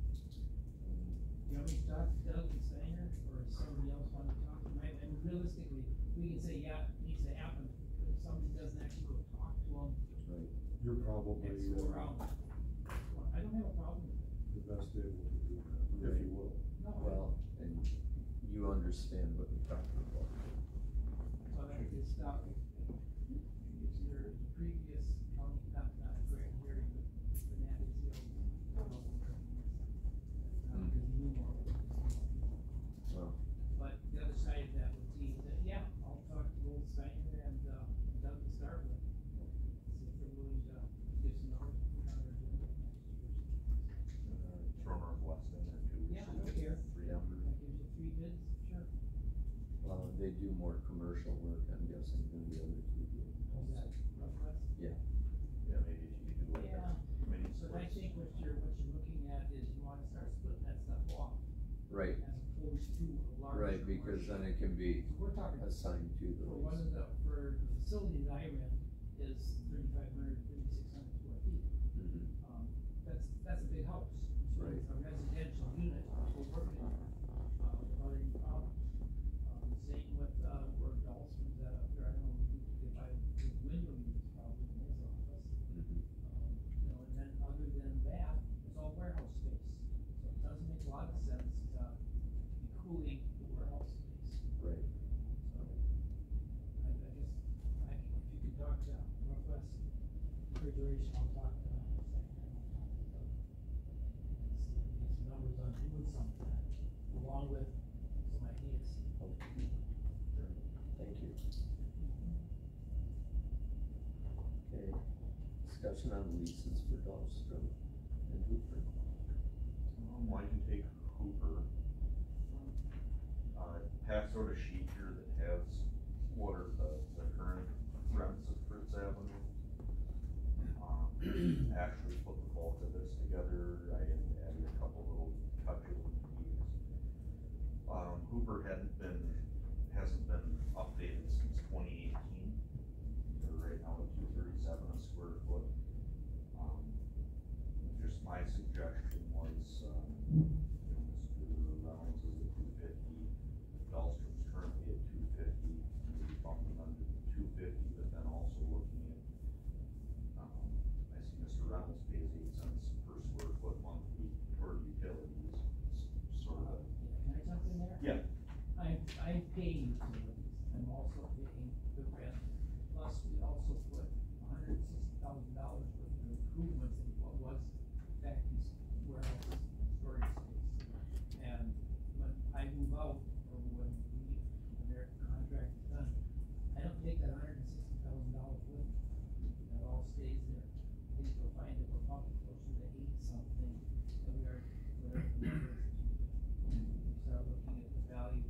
Do you want me to talk to Doug and Steiner, or does somebody else want to talk to him? And realistically, we can say, yeah, it needs to happen, but if somebody doesn't actually go talk to them, Right. you're probably next go around, I don't have a problem with it. the best able to do that, if you will. No, Well, and you understand what we're talking about. so that is stuff, it's your previous county, not Greg, Gary, but Fernandez Hill. Because he knew more. Well, But the other side of that would be that, yeah, I'll talk to old Steiner and, Doug to start with. See if they're willing to give some numbers, put on their agenda for next year's. Throw Northwest in there too. Yeah, I so don't it's care. 300. That gives you 3 bids, sure. they do more commercial work, I'm guessing, than the other two do. How's that, Northwest? Yeah. Yeah, maybe if you could do like Yeah, a committee but I splits. think what you're looking at is you wanna start splitting that stuff off, Right, as opposed to a large. right, because then it can be So we're talking, assigned to for one those. for the facility that I rent is 3,500, 3,600 square feet. Mhm. That's a big house. So Right. it's a residential unit, we're working, without any problem. Same with, where Dawson's at up there, I don't know, if you could buy the window units probably in his office. discussion on leases for Dahlstrom and Hooper? Well, I can take Hooper. Pass out a sheet here that has what are the current rents at Fritz Avenue. Actually put the bulk of this together, I added a couple little touches and tweaks. Hooper hasn't been updated since 2018. They're right now at $237 a square foot. Just my suggestion was, Mr. Reynolds is at 250, Dahlstrom's currently at 250, maybe bumping under 250, but then also looking at, I see Mr. Reynolds pays 8 cents per square foot monthly for utilities, sort of. Can I jump in there? Yeah. I'm paying utilities, I'm also paying the rent, plus we also put $160,000 worth of improvements in what was factory warehouse storage space. And when I move out, or when their contract is done, I don't take that $160,000 with me, that all stays there. I think you'll find that we're probably closer to 8 something than we are, whatever the number is. Start looking at the value,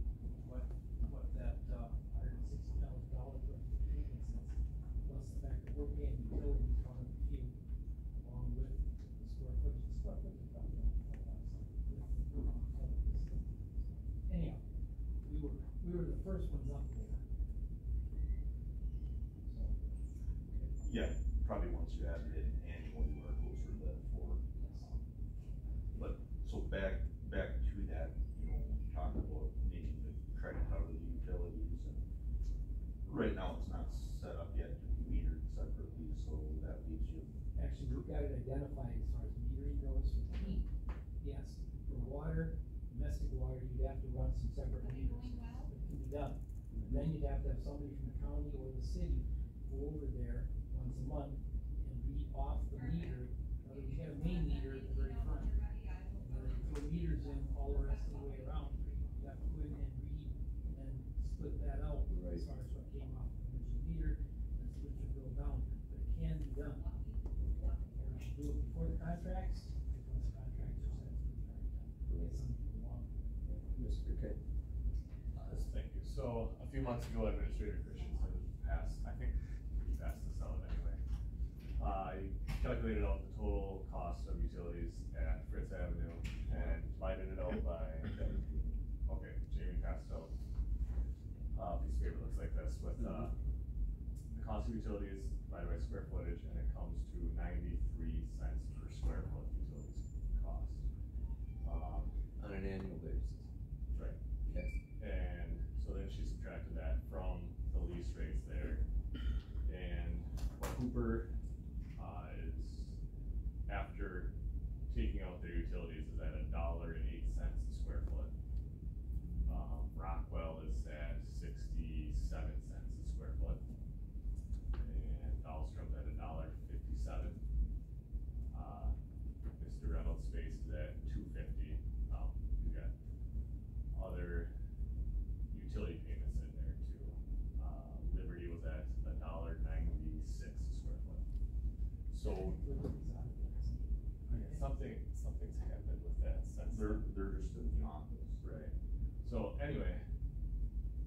what that, $160,000 worth of improvements is, plus the fact that we're paying utilities on a few, along with the square footage is probably anyhow, we were the first ones up there. So. Yeah, probably once you add it in annually, you are closer to that 4. But, so back to that, talking about needing to try to cover the utilities, and right now it's not set up yet to be metered separately, so that leaves you. Actually, we've got it identified as far as metering goes for heat. Yes, for water, domestic water, you'd have to run some separate meters. It can be done. And then you'd have to have somebody from the county or the city go over there once a month and read off the meter. In other words, you have a main meter at the very front. And then throw meters in all the rest of the way around. You have to go in and read and split that out as far as what came off the original meter and split your bill down. But it can be done. And we should do it before the contracts, because once the contracts are set, we get some people along. Mr. K. Thank you. So a few months ago, Administrator Christensen passed, I think he passed this out anyway. I calculated out the total cost of utilities at Fritz Avenue and divided it out by, okay, Jamie passed out. Piece of paper looks like this with, the cost of utilities divided by square footage, and it comes to 93 cents per square foot utilities cost. On an annual basis. Right. Okay. And so then she subtracted that from the lease rates there. And what Hooper, is, after taking out their utilities, is at $1.08 a square foot. Rockwell is at 67 cents a square foot. And Dahlstrom's at $1.57. Mr. Reynolds' space is at $2.50. We've got other utility payments in there too. Liberty was at $1.96 a square foot. So, something's happened with that since. They're just in the office. Right. So anyway,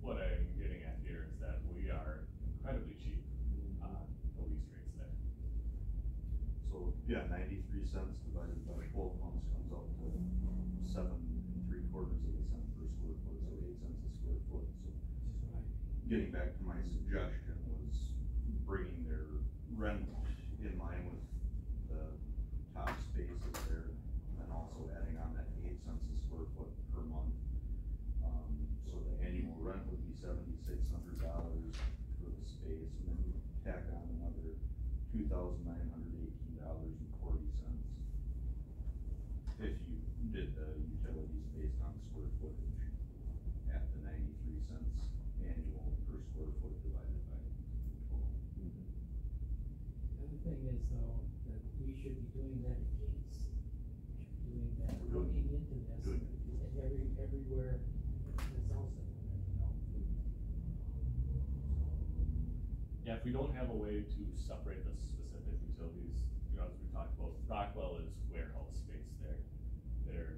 what I'm getting at here is that we are incredibly cheap on the lease rates there. So, yeah, 93 cents divided by 12 months comes out to 7 3/4 cents per square foot, so 8 cents a square foot, so. Getting back to my suggestion was bringing their rent in line with the top spaces there, and then also adding on that 8 cents a square foot per month. So the annual rent would be $7,600 for the space, and then you tack on another $2,918.40 if you did the utilities based on square footage at the 93 cents annual per square foot divided by total. The other thing is though, that we should be doing that in case. We should be doing that, We're doing looking into this. doing it. And everywhere there's also, Yeah, if we don't have a way to separate the specific utilities, you know, as we talked about, Rockwell is warehouse space there.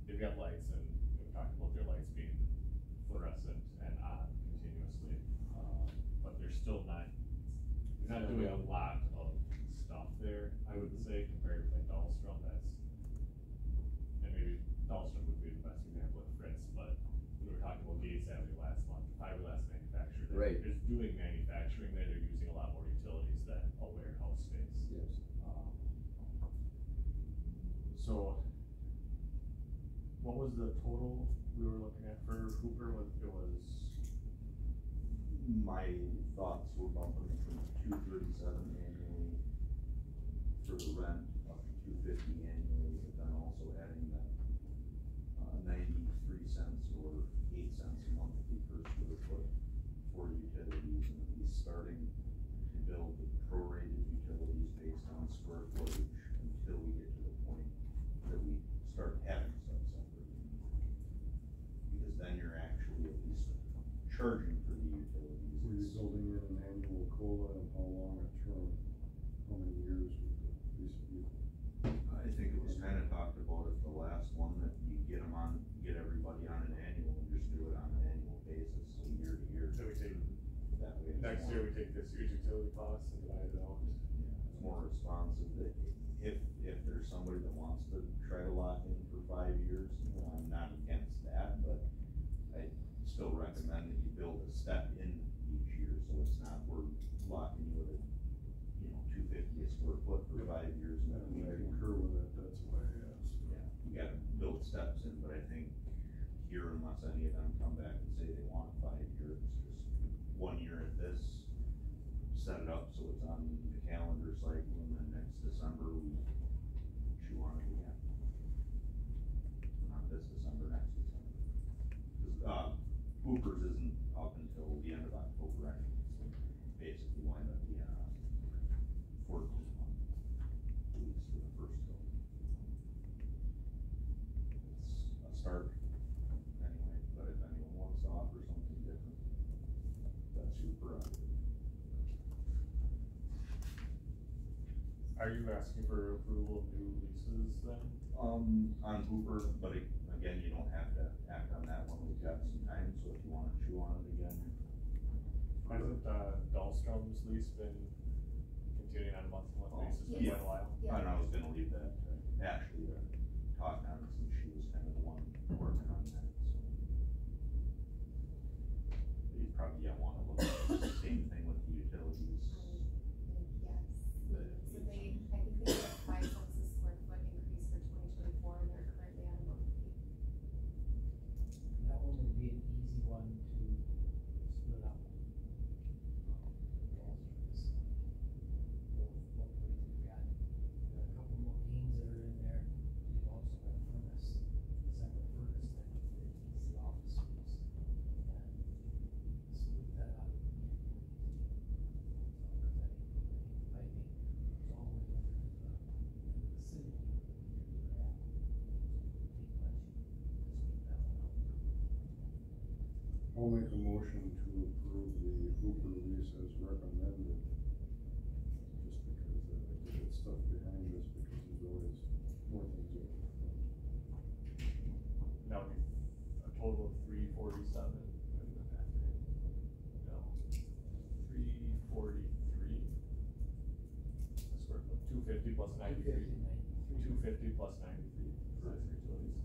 They've got lights and we've talked about their lights being fluorescent and on continuously. But they're still not doing a lot of stuff there, I would say, compared with like Dahlstrom, and maybe Dahlstrom would be the best example with Fritz, but we were talking about Gates Avenue last month, fiberglass manufacturer. Right. Is doing manufacturing there, they're using a lot more utilities than a warehouse space. Yes. So, what was the total we were looking at for Hooper? My thoughts were bumping from $237 annually for the rent up to $250 annually, but then also adding that 93 cents or 8 cents a month per square foot for utilities, and at least starting to build the prorated utilities based on square footage until we get to the point that we start having stuff separate. Because then you're actually at least charging for the utilities. Were you building in an annual COLA, and how long a term, how many years would the lease be? I think it was kinda talked about at the last one, that you get everybody on an annual and just do it on an annual basis, so year to year. So we take, That way it's next more- year we take this year's utility costs and divide it out. Yeah, it's more responsive, that if there's somebody that wants to try to lock in for 5 years, I'm not against that, but I still recommend that you build a step in each year, so it's not, we're locking you at, $250 a square foot for 5 years. And I concur with that, that's why I asked. Yeah, you gotta build steps in, but I think here, unless any of them come back and say they want a 5 year, it's just 1 year at this, set it up so it's on the calendar cycle, and then next December, we chew on it again. Not this December, next December. Cause, Hooper's isn't up until the end of October, actually, so basically wind up being a 14-month lease for the first building. It's a start anyway, but if anyone wants to offer something different, that's your prerogative. Are you asking for approval of new leases then? On Hooper, but again, you don't have to act on that one, we've got some time, so if you wanna chew on it again. Hasn't, Dahlstrom's lease been continuing on a month-to-month basis for Yes. quite a while? Yeah. And I was gonna leave that to Ashley to talk on it, since she was kind of the one working on that, so. You probably, wanna look at the same thing with the utilities. Yes. So they, I think they get 5 cents a square foot increase for 2024, and they're currently on a monthly. That one would be an easy one to split up. We got a couple more beams that are in there, you also got a furnace, separate furnace that heats the office space. And split that up. Piping, it's all the way over to the vicinity where you're at. Take much, just keep that one out. I'll make a motion to approve the Hooper lease as recommended, just because I get stuff behind this, because there's always more things that are front. That would be a total of $347. No, $343 a square foot, $250 plus 93. 250 plus 93 for the utilities.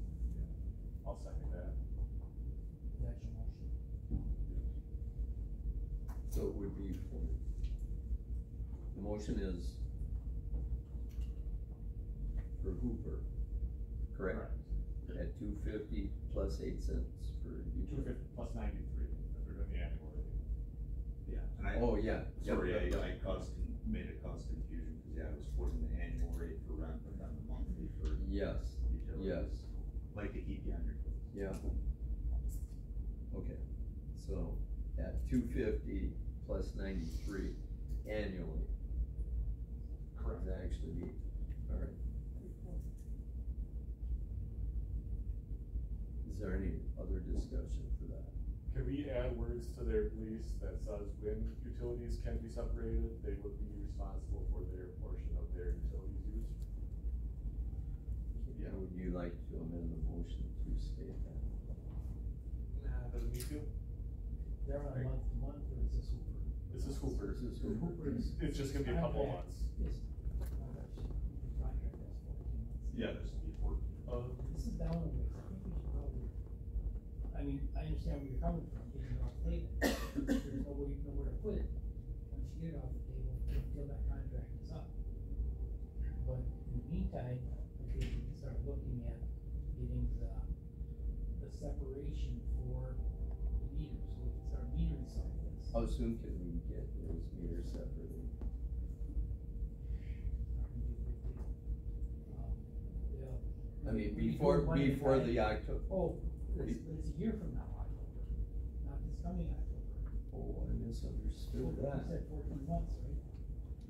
I'll second that. That's your motion. So it would be the motion is for Hooper, correct? At $250 plus 8 cents for utility. 250 plus 93, if we're doing the annual rate. Yeah, and I. Oh, yeah. Sorry, Yep, yep, I made a cause confusion, cause yeah, I was quoting the annual rate for rent, but then the monthly for Yes, utilities. yes. Like to keep you on your toes. yeah. Okay, so at $250 plus 93 annually. Correct. Would actually be, all right. Is there any other discussion for that? Can we add words to their lease that says when utilities can be separated, they would be responsible for their portion of their utilities use? Yeah, would you like to amend the motion to state that? Doesn't need to. They're on a month to month, or is this Hooper? This is Hooper. This is Hooper. Hooper. It's just gonna be a couple of months. Yes. Contract has 14 months. Yeah, this would be 14. This is down a ways, I think we should probably, I mean, I understand where you're coming from, getting it off the table. There's nowhere to put it, once you get it off the table, until that contract is up. But in the meantime, I think we can start looking at getting the separation for the meters, so we can start metering some of this. How soon can we get those meters separated? I mean, before the October. Oh, but it's a year from now, October, not this coming October. Oh, I misunderstood You that. said 14 months, right?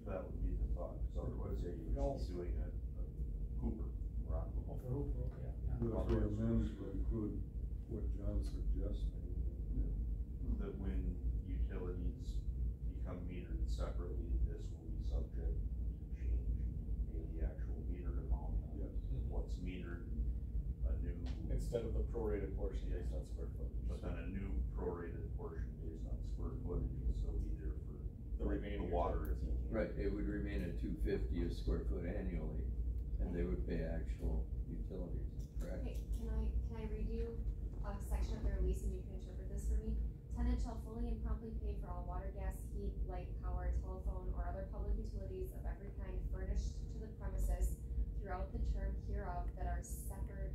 That would be the thought, so otherwise, yeah, you would be doing a Hooper, Rock. Oh, for Hooper, okay, yeah. But if we amend to include what John's suggesting, That when utilities become metered separately, this will be subject to change in the actual meter amount. yes. What's metered, a new, Instead of the prorated portion based on square footage. but then a new prorated portion based on square footage will still be there for The remaining the water. utilities. Right, it would remain at $2.50 a square foot annually, and they would pay actual utilities, correct? Okay, can I read you a section of their lease and you can interpret this for me? Tenant shall fully and promptly pay for all water, gas, heat, light, power, telephone, or other public utilities of every kind furnished to the premises throughout the term hereof that are separately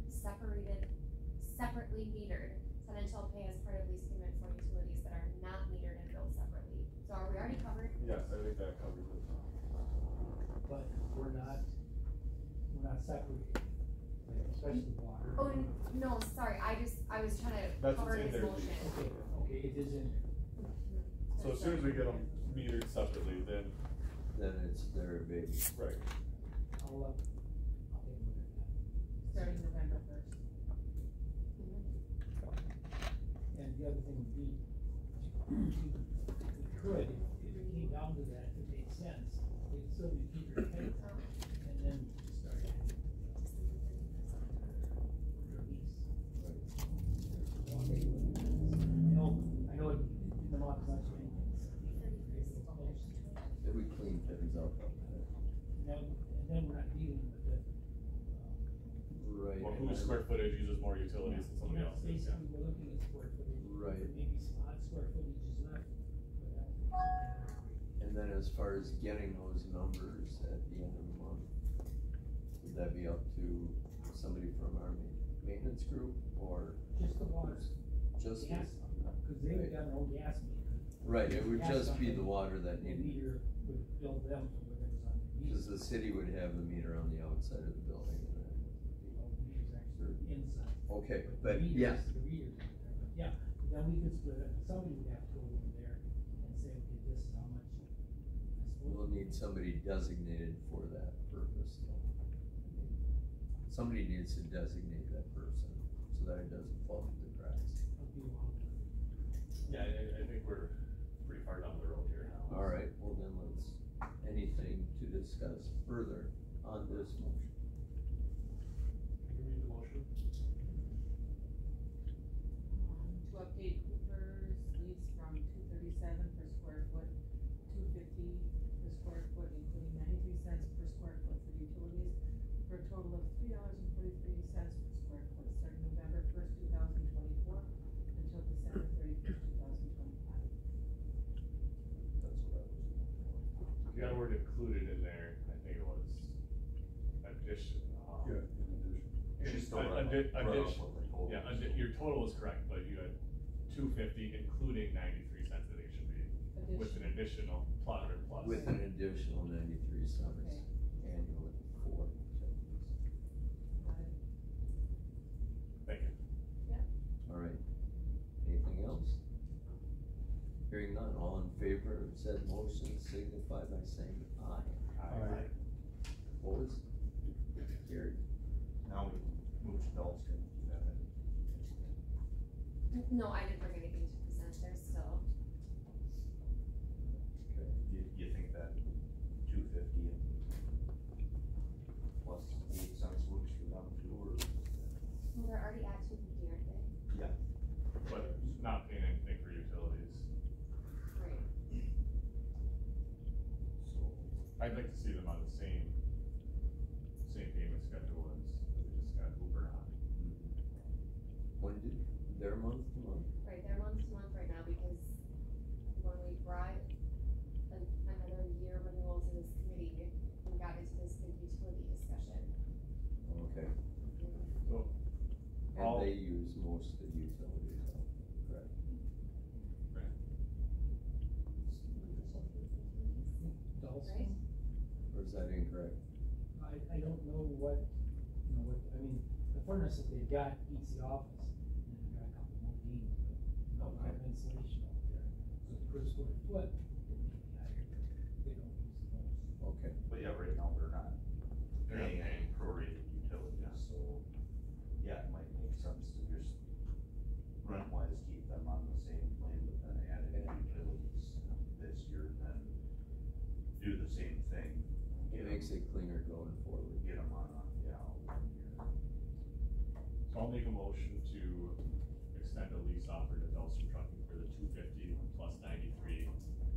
metered. Tenant shall pay as part of lease payment for utilities that are not metered and billed separately. So are we already covered? Yes, I think that covers it. But we're not separating, like, especially water. Oh, no, sorry, I was trying to That's cover what's in his there. motion. Okay, it is in there. So as soon as we get them metered separately, then, Then it's their baby. right. I'll take a look at that. Starting November 1st. And the other thing would be, we could, if it came down to that, if it made sense, we'd still be keeping it paid, and then start adding release. I know it didn't amount to much anything. It would clean things up. And then we're not dealing with the, Right. Well, whose square footage uses more utilities than somebody else's, yeah. basically, we're looking at square footage. Right. Maybe some odd square footage is left, but And then as far as getting those numbers at the end of the month, would that be up to somebody from our maintenance group, or? just the water, Just, gas, cause they've got their own gas meter. right, it would Gas just be company, the water that The needed, meter would bill them for whatever's on the meter. cause the city would have the meter on the outside of the building, and then. Well, the meter's actually inside. Okay, The but meters- yeah, The meters are there, but yeah, then we could split it, somebody would have to go over there and say, okay, this is how much. I suppose we'll need somebody designated for that purpose, though. I mean, somebody needs to designate that person, so that it doesn't fall through the cracks. it'd be a while. Yeah, I think we're pretty far down the road here now. All right, well then let's, anything to discuss further on this motion? Can you read the motion? To update Cooper's lease from $2.37 per square foot, $2.50 per square foot, including 93 cents per square foot for utilities, for a total of $3.43 per square foot, starting November 1st, 2024, until December 31st, 2025. That's what I was. You got a word included in there, I think it was addition. Yeah, in addition. She's still Addi- running off addition- what the total Yeah, is. your total is correct, but you had $2.50 including 93 cents, I think it should be, with an additional plus or plus. With an additional 93 cents Okay. annually for utilities. Got it. Thank you. All right, anything else? Hearing none, all in favor of said motion signify by saying aye. Aye. Opposed? Carried. Now we move to Dalton, No, I didn't bring anything to 250 and plus 8 cents works for them too, or? Well, they're already at 250, aren't they? Yeah. But not paying anything for utilities. Right. So, I'd like to see them on the same payment schedule as we just got Uber on. When did, their month to month? Right, they're month to month right now because when we brought another year renewal to this committee, we got into this big utility discussion. Okay, So, and all, they use most of the utilities, correct? Dalston, Or is that incorrect? I don't know what, I mean, the furnace that they've got eats the office, and they've got a couple more beams, but no Okay. insulation out there. So per square foot, it may be higher, but they don't use the most. Okay, but yeah, right now they're not They're not paying any paying. prorated utilities, so, yeah, it might make sense to just rent-wise keep them on the same plan, but then add in utilities this year, and then do the same thing. it makes it cleaner going forward. Get them on a, 1 year. So I'll make a motion to extend a lease offer to Delson Trucking for the 250 plus 93,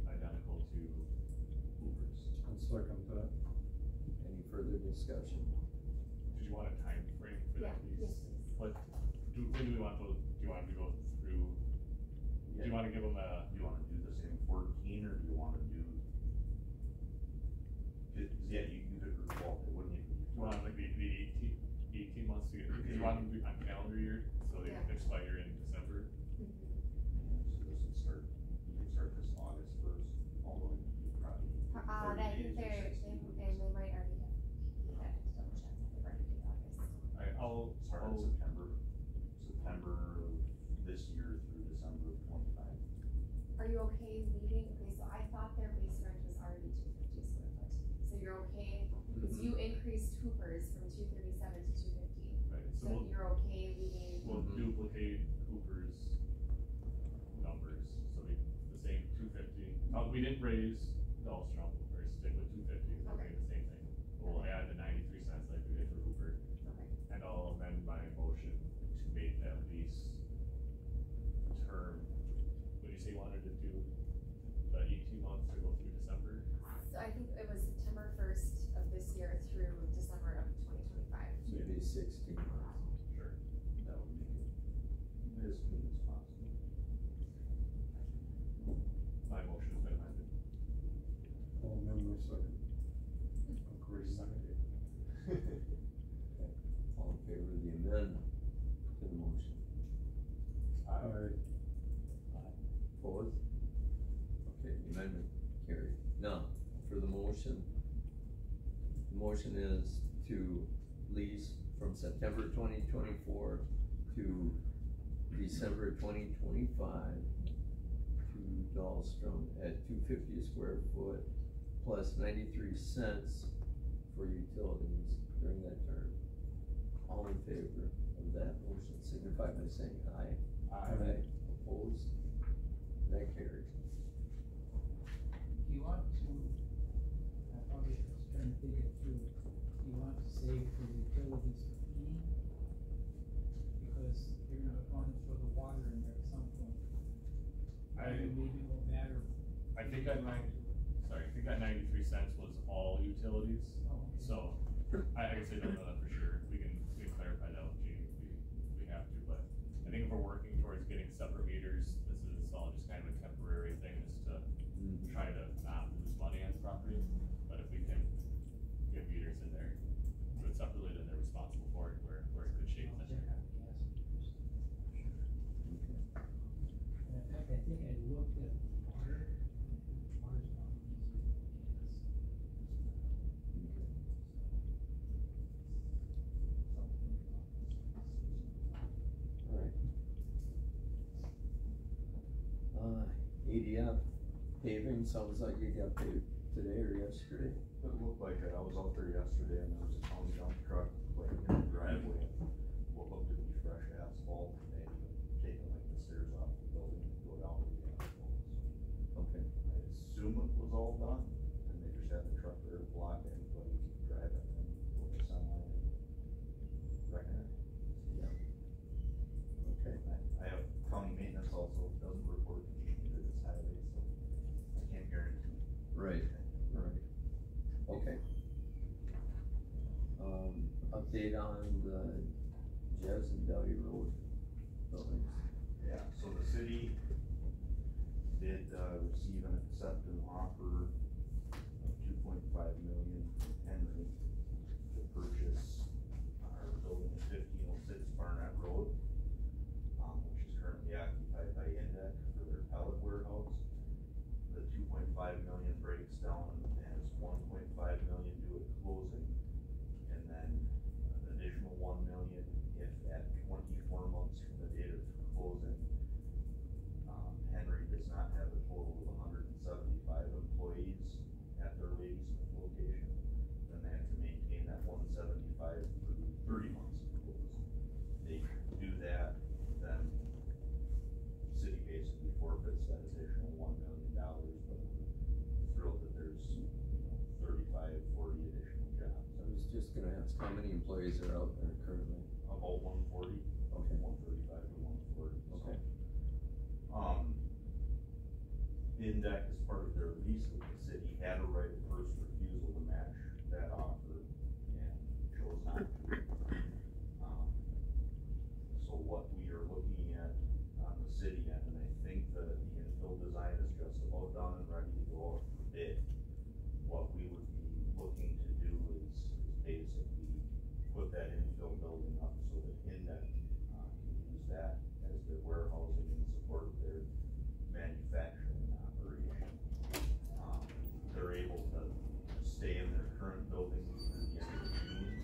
identical to Uber's. I'll second that. Any further discussion? Did you want a time frame for Yeah, that lease? yes, please. When do we want those, do you want to go through, do you wanna give them a, Do you wanna do the same 14, or do you wanna do? Cause, yeah, you could, well, it wouldn't even be. you want like the 18 months to get, because you want them to be on calendar year, so they Yeah. expire in December. Mhm. So this would start, you could start this August 1st, although you probably. I 30 think days or they're, 60 and weeks. they might already have, I have to double check, they've already did August. I'll Start in September of this year through December of 25. Are you okay leaving, okay, so I thought their base rent was already 250 a square foot, so you're okay, because you increased Hooper's from 237 to 250. Right, so So you're okay leaving, we'll Mhm. duplicate Cooper's numbers, so the same 250. We didn't raise Dahlstrom, or stick with 250, so Okay. the same thing. We'll add the 93 cents like we did for Hooper, okay, and I'll amend my motion to make that lease term. What did you say you wanted to do, the 18 months or go through December? so I think it was September 1st of this year through December of 2025. So it'd be 16 months. Sure. That would make it as good as possible. My motion's been amended. I'll amend my second. Agree. All in favor of the amendment to the motion? Aye. Opposed? Okay, the amendment carried. Now, for the motion is to lease from September 2024 to December 2025 to Dahlstrom at 250 a square foot plus 93 cents for utilities during that term. All in favor of that motion signify by saying aye. Aye. Opposed? That carries. Do you want to, I probably was trying to think it through, do you want to save for utilities for heating? Because you're gonna want to throw the water in there at some point. Maybe it won't matter. I think that 93 cents was all utilities. Oh, okay. So, I guess I don't know that for sure, we can clarify that with Gene if we have to, but I think if we're working towards getting separate meters, this is all just kind of a temporary thing, just to try to not lose money on the property. But if we can get meters in there, do it separately, then they're responsible for it, we're in good shape I'll then. check out the gas meters. Okay. And in fact, I think I looked at water, and water's not easy with gas. Okay. Alright. ADF paving, sounds like you got paved today or yesterday. It looked like it. I was out there yesterday and there was a county dump truck like in the driveway. What looked to be fresh asphalt, and they had taken like the stairs off the building to go down to the asphalt. Okay. I assume it was all done and they just had the truck there on the Jez and Deli Road buildings? Yeah, so the city did, receive and accept an offer of 2.5 million from Henry to purchase our building at 1506 Barnett Road, which is currently occupied by Indec for their pallet warehouse. The 2.5 million breaks down as 1.5 million due at closing, and then an additional 1 million if at 24 months from the date of closing, Henry does not have a total of 175 employees at their Ladysmith location, then they have to maintain that 175 for 30 months of close. They do that, then the city basically forfeits that additional $1 million, but we're thrilled that there's, 35, 40 additional jobs. I was just gonna ask, how many employees are out there currently? About 140, Okay. 135 to 140. Okay. Indec, as part of their lease with the city, had a right of first refusal to match that offer and chose not to. So what we are looking at on the city end, and I think that the infill design is just about done and ready to go out for bid. What we would be looking to do is basically put that infill building up so that Indec can use that as their warehousing in support of their manufacturing operation. They're able to stay in their current building through the end of June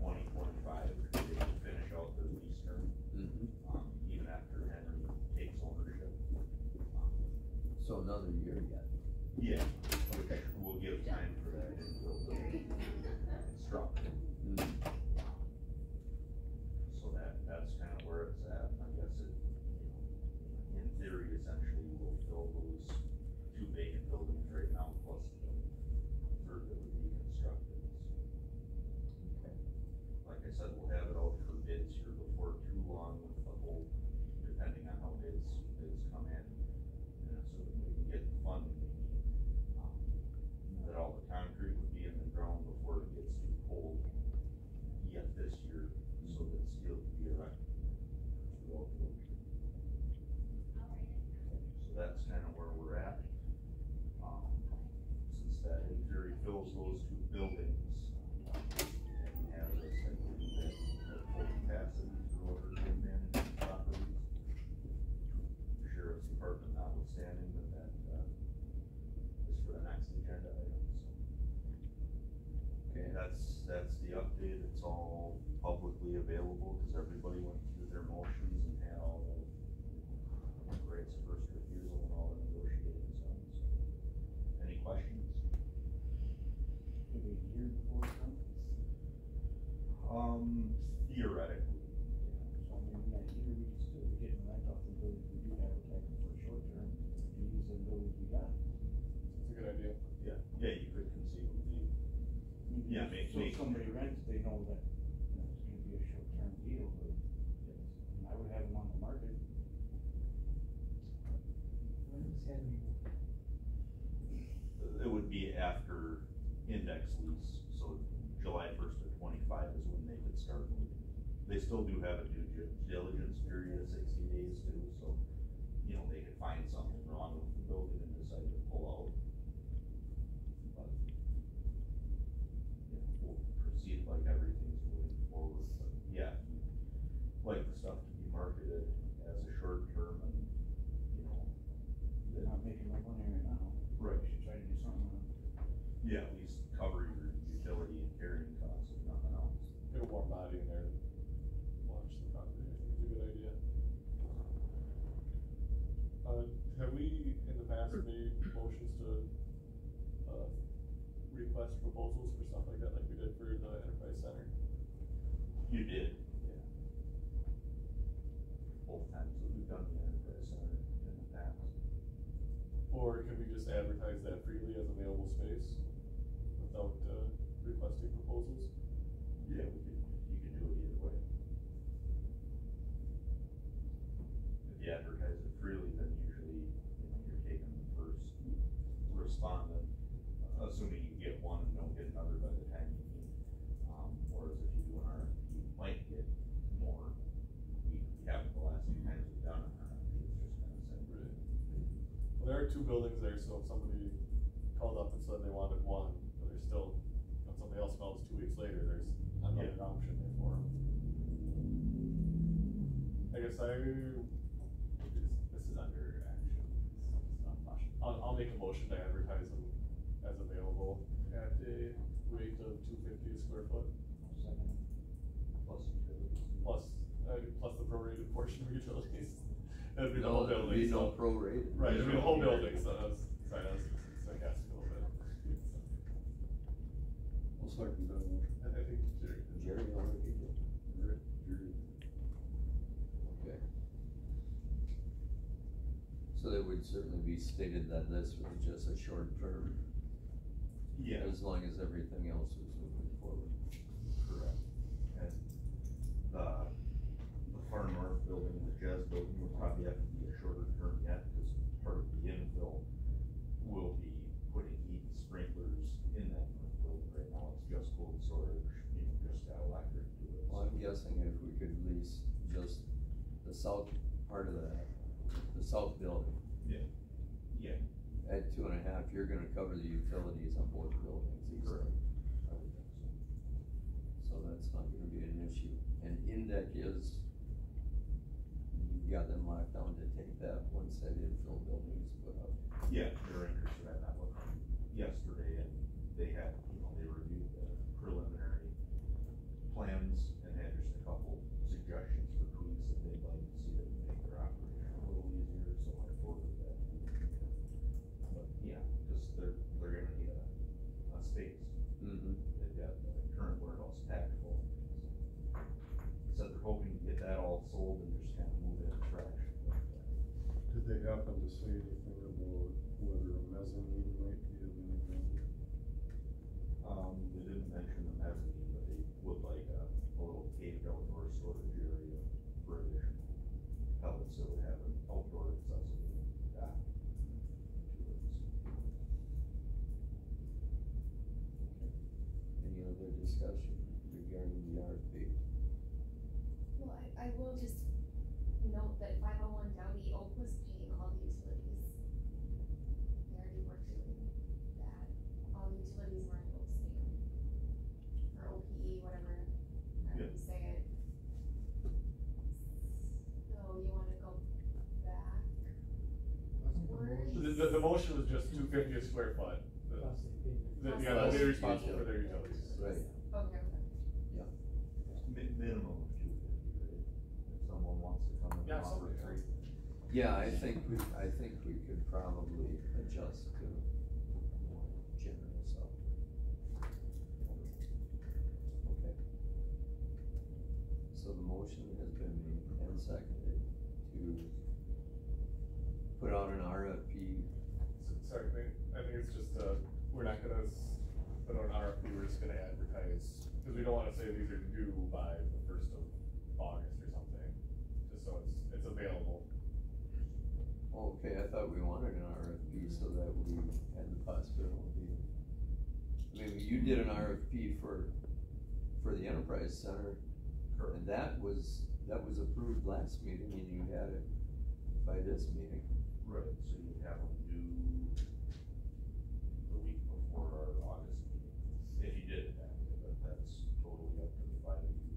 of 2025, they can finish out their lease term, even after Henry takes ownership. So another year yet? Yeah, which will give time for that infill to be constructed. So that's kind of where it's at, and I guess it, in theory, essentially will fill those two vacant buildings right now, plus the third that would be constructed. Okay. Like I said, we'll have it out for bids here before too long with the whole, depending on how bids come in, so that we can get the funding we need. That all the concrete would be in the ground before it gets too cold yet this year, so that steel can be erected throughout the winter. So that's kind of where we're at. Since that in theory fills those two buildings, and has us at full capacity through other game management properties. The Sheriff's Department notwithstanding, that is for the next agenda item, so. Okay. That's the update, it's all publicly available, cause everybody went through their motions and had all the rights of first refusal and all the negotiating zones. Any questions? Maybe a year before it comes. Theoretically, So maybe that year we could still be getting rent off the buildings we do have, taken for short term, to use the buildings we got. It's a good idea. yeah, you could conceivably, Yeah, So if somebody rents, they know that, it's gonna be a short term deal, but I would have them on the market. When is Henry? it would be after index lease, so July 1st of 25 is when they could start moving. They still do have a due diligence period of 60 days too, so, they could find something wrong with the building and decide to pull out. But, we'll proceed like everything's moving forward, but yeah, like the stuff to be marketed as a short term and, They're not making no money right now. Right. We should try to do something with them. yeah, at least cover your utility and carrying costs if nothing else. Get a warm body in there, watch the property, I think is a good idea. Have we in the past made motions to, request proposals for stuff like that, like we did for the Enterprise Center? You did, yeah. Both times that we've done the Enterprise Center in the past. Or can we just advertise that freely as available space without, requesting proposals? Yeah, you can do it either way. If you advertise it freely, then usually, you're taking the first respondent, assuming you get one and don't get another by the time you meet. Whereas if you do an RFP, two buildings there, so if somebody called up and said they wanted one, but there's still, when somebody else calls 2 weeks later, there's another option there for them. I guess this is under action, it's not motion. I'll make a motion to advertise them as available at a rate of $2.50 a square foot. Second. Plus utilities. Plus the prorated portion of utilities. That'd be the whole No, building. there'd be no so- prorated. Right, it'd be the whole building, so I was sarcastic a little bit. I'll second that motion. I think Jerry. Jerry already did. Right, Jerry. Okay. So it would certainly be stated that this was just a short term, Yeah, as long as everything else was moving forward. correct. And the far north building, the Jazz building, would probably have to be a shorter term yet, because part of the infill will be putting heat and sprinklers in that north building. Right now, it's just cold storage, just got electric to it. Well, I'm guessing if we could lease just the south part of that, the south building, Yeah, at 2.5, you're gonna cover the utilities on both buildings easily. correct. I would think so. So that's not gonna be an issue. And Indec is, you've got them locked down to take that once that infill building is put up. Yeah, they're interested. I met with them yesterday, and they had, they reviewed the preliminary plans and had just a couple suggestions for tweaks that they'd like to see that would make their operation a little easier, so I forwarded that. But, yeah, just they're gonna need a space. Mm-hmm. They've got the current warehouse packed full. So they're hoping to get that all sold and just kind of move it in traction. Did they happen to say anything about whether a mezzanine might be of any value? They didn't mention the mezzanine, but they would like a little caved outdoor storage area for additional pellets that would have an outdoor accessible dock to it. Any other discussion regarding the RFP? Well, I will just note that 501 Dowdy Oak was paying all the utilities. They already were doing that. All the utilities were in Oak's name. Or OPE, whatever, however you say it. So you wanna go back? Wasn't the Word. motion- The motion was just $2.50 a square foot. Plus they paid their- Yeah, they'll be responsible for their utilities. Right. Okay. Minimum of 250, right? If someone wants to come and Yeah, offer something, three. Yeah, I think we could probably adjust to more generous up. Okay. So the motion has been made and seconded to put out an RFP. Sorry, I think it's just, we're not gonna put out an RFP, we're just gonna advertise, because we don't wanna say these are due by the 1st of August or something, just so it's available. Okay, I thought we wanted an RFP so that we had the possibility. I mean, you did an RFP for the Enterprise Center, and that was approved last meeting, and you had it by this meeting. Right, so you have them due the week before our August meeting, if you did it that way, but that's totally up to the five of you.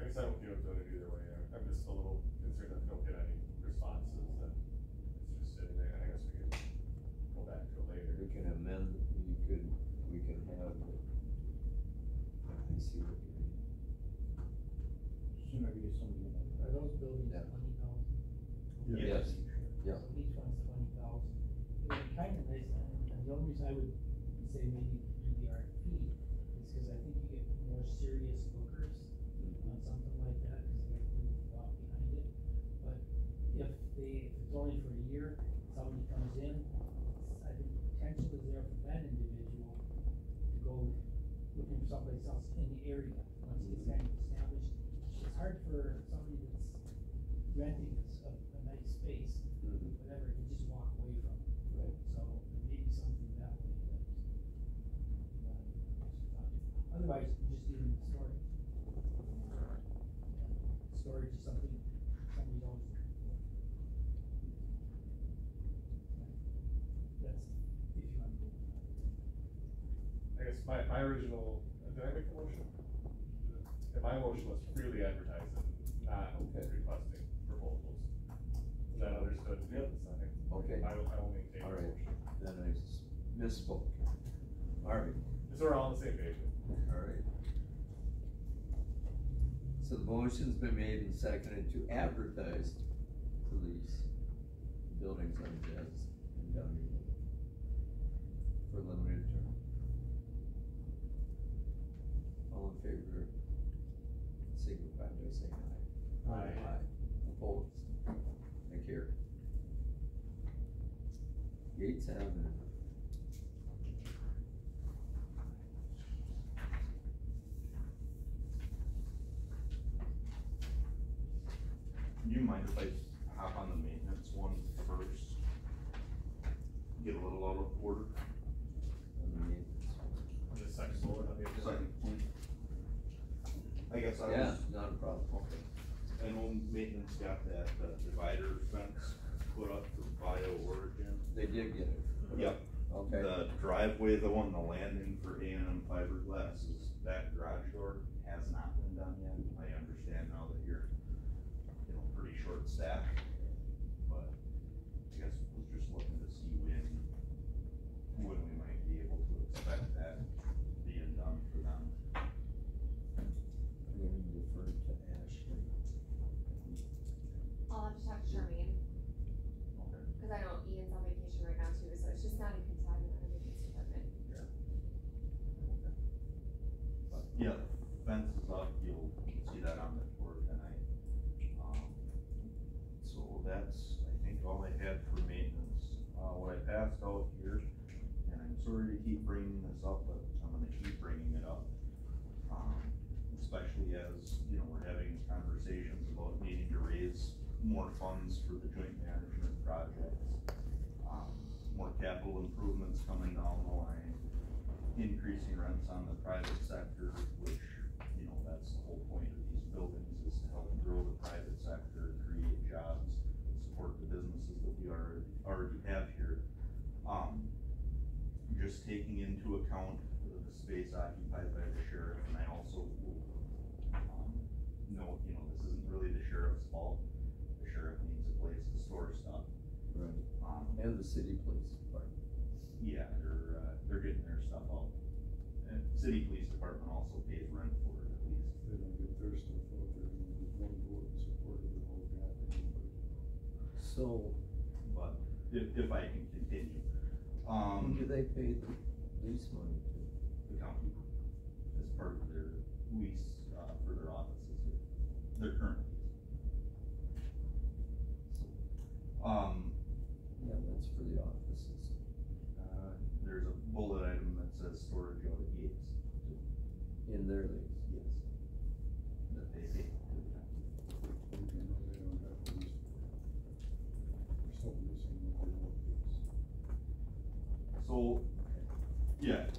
I guess I don't feel doing it either way, I'm just a little concerned that we don't get any responses, and it's just sitting there, I guess we could go back to it later. We can amend, we can have, I see what you mean. Sooner we get somebody in there. Are those buildings Yeah. 20,000? Yes. Yeah. So each one's 20,000. It would be kind of nice, and the only reason I would say maybe do the RFP is because I think you get more serious bookers on something like that, because they have pretty thought behind it. But if it's only for a year, somebody comes in, I think potential is there for that individual to go looking for someplace else in the area, once it's kind of established. It's hard for somebody that's renting a nice space, Mhm. whatever, to just walk away from. Right. So there may be something that way that, otherwise, you just do it in storage. Storage is something somebody's always looking for. my original, did I make a motion? Yeah, my motion was freely advertising, not Okay. requesting proposals. Is that understood? Yep. Okay. I will maintain the All right. motion. Then I misspoke. Alright, So we're all on the same page. alright. So the motion's been made and seconded to advertise to lease buildings on Jazz and Downey Road for limited term. All in favor, signify by saying aye. Aye. Opposed? Thank you. Yates Avenue. Do you mind if I hop on the maintenance one first? Get a little out of order. On the maintenance one. On the second bullet on the agenda. Second point. I guess I Yeah, was, not a problem, okay. I know maintenance got that divider fence put up for Bio-Origin. They did get it. Yep. Okay. The driveway though on the landing for A&M fiberglass is, that garage door has not been done yet. I understand now that you're, pretty short staffed, but I guess was just looking to see when we might be able to expect that being done for them. I'm gonna defer to Ashley. I'll have to talk to Charmaine, Okay. cause I know Ian's on vacation right now too, so it's just not in consignment on the maintenance department. But yeah, the fence is up, you'll see that on the tour tonight. So that's, I think, all I had for maintenance. What I passed out here, and I'm sorry to keep bringing this up, but I'm gonna keep bringing it up. Especially as, we're having conversations about needing to raise more funds for the joint management projects. More capital improvements coming down the line, increasing rents on the private sector, which, that's the whole point of these buildings, is to help grow the private sector, create jobs, support the businesses that we already have here. Just taking into account the space occupied by the sheriff, and I also will, note, this isn't really the sheriff's fault. The sheriff needs a place to store stuff. Right. And the city police department. Yeah, they're getting their stuff out. And city police department also pays rent for it at least. If they don't get their stuff out, they're gonna lose one vote in support of the whole goddamn budget. So, But if I can continue, who do they pay the lease money to? the county as part of their lease, for their offices here, their current lease. Yeah, that's for the offices. There's a bullet item that says storage out at Yates. In their lease. Yes. That they pay to the county. They don't have to lease. They're still leasing what they won't lease. So, yeah,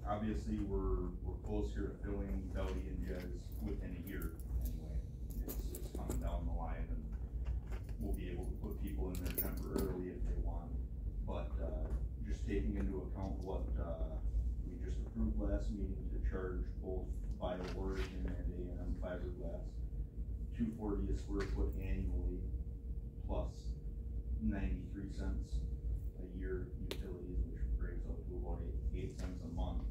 obviously, we're close here to filling Dowdy and Jez within a year anyway. It's coming down the line, and we'll be able to put people in there temporarily if they want. But, just taking into account what, we just approved last meeting to charge both Bio-Origin and A&M fiberglass, $240 a square foot annually, plus 93 cents a year utilities, which breaks out to about 8 cents a month.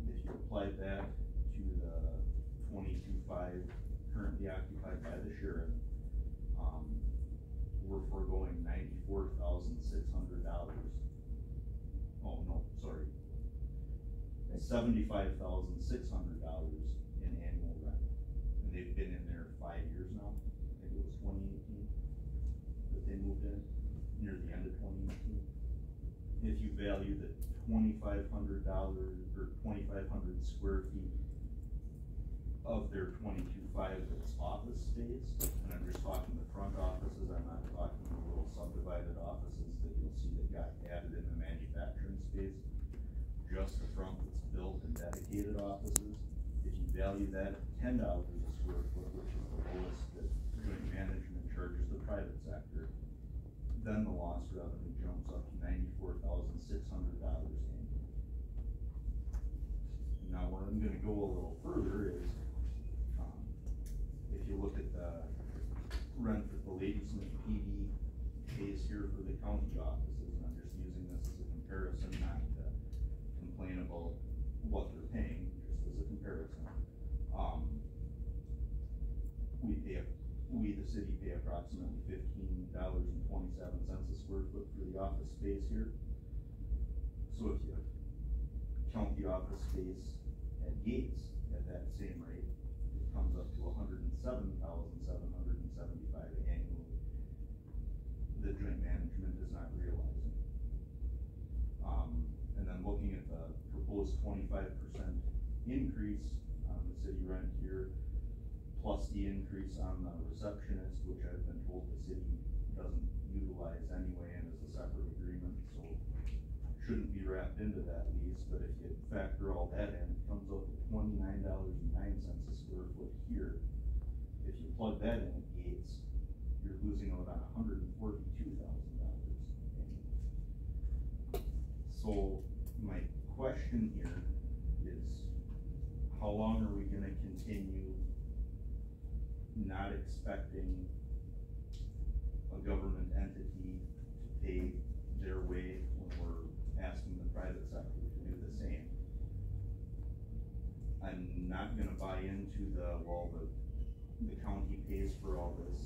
If you applied that to the 22.5 currently occupied by the sheriff, we're foregoing $94,600. Oh, no, sorry. $75,600 in annual rent. And they've been in there 5 years now. I think it was 2018 that they moved in, near the end of 2018. If you value the $2,500 or 2,500 square feet of their 22.5 that's office space, and I'm just talking the front offices, I'm not talking the little subdivided offices that you'll see that got added in the manufacturing space. Just the front that's built and dedicated offices. If you value that at $10 a square foot, which is the lowest that joint management charges the private sector, then the lost revenue jumps up to $94,600 annually. Now, where I'm gonna go a little further is, if you look at the rent that the Ladysmith PD pays here for the county offices, and I'm just using this as a comparison, not to complain about what they're paying, just as a comparison. We, the city, pay approximately $15.27 a square foot for the office space here. So if you count the office space at Gates at that same rate, it comes up to $107,775 annually. The joint management is not realizing. And then looking at the proposed 25% increase on the city rent here, plus the increase on the receptionist, which I've been told the city doesn't utilize anyway and is a separate agreement, so shouldn't be wrapped into that lease, but if you factor all that in, it comes out to $29.09 a square foot here. If you plug that in at Gates, you're losing out on $142,000 annually. So my question here is, how long are we gonna continue not expecting a government entity to pay their way when we're asking the private sector to do the same? I'm not gonna buy into the county pays for all this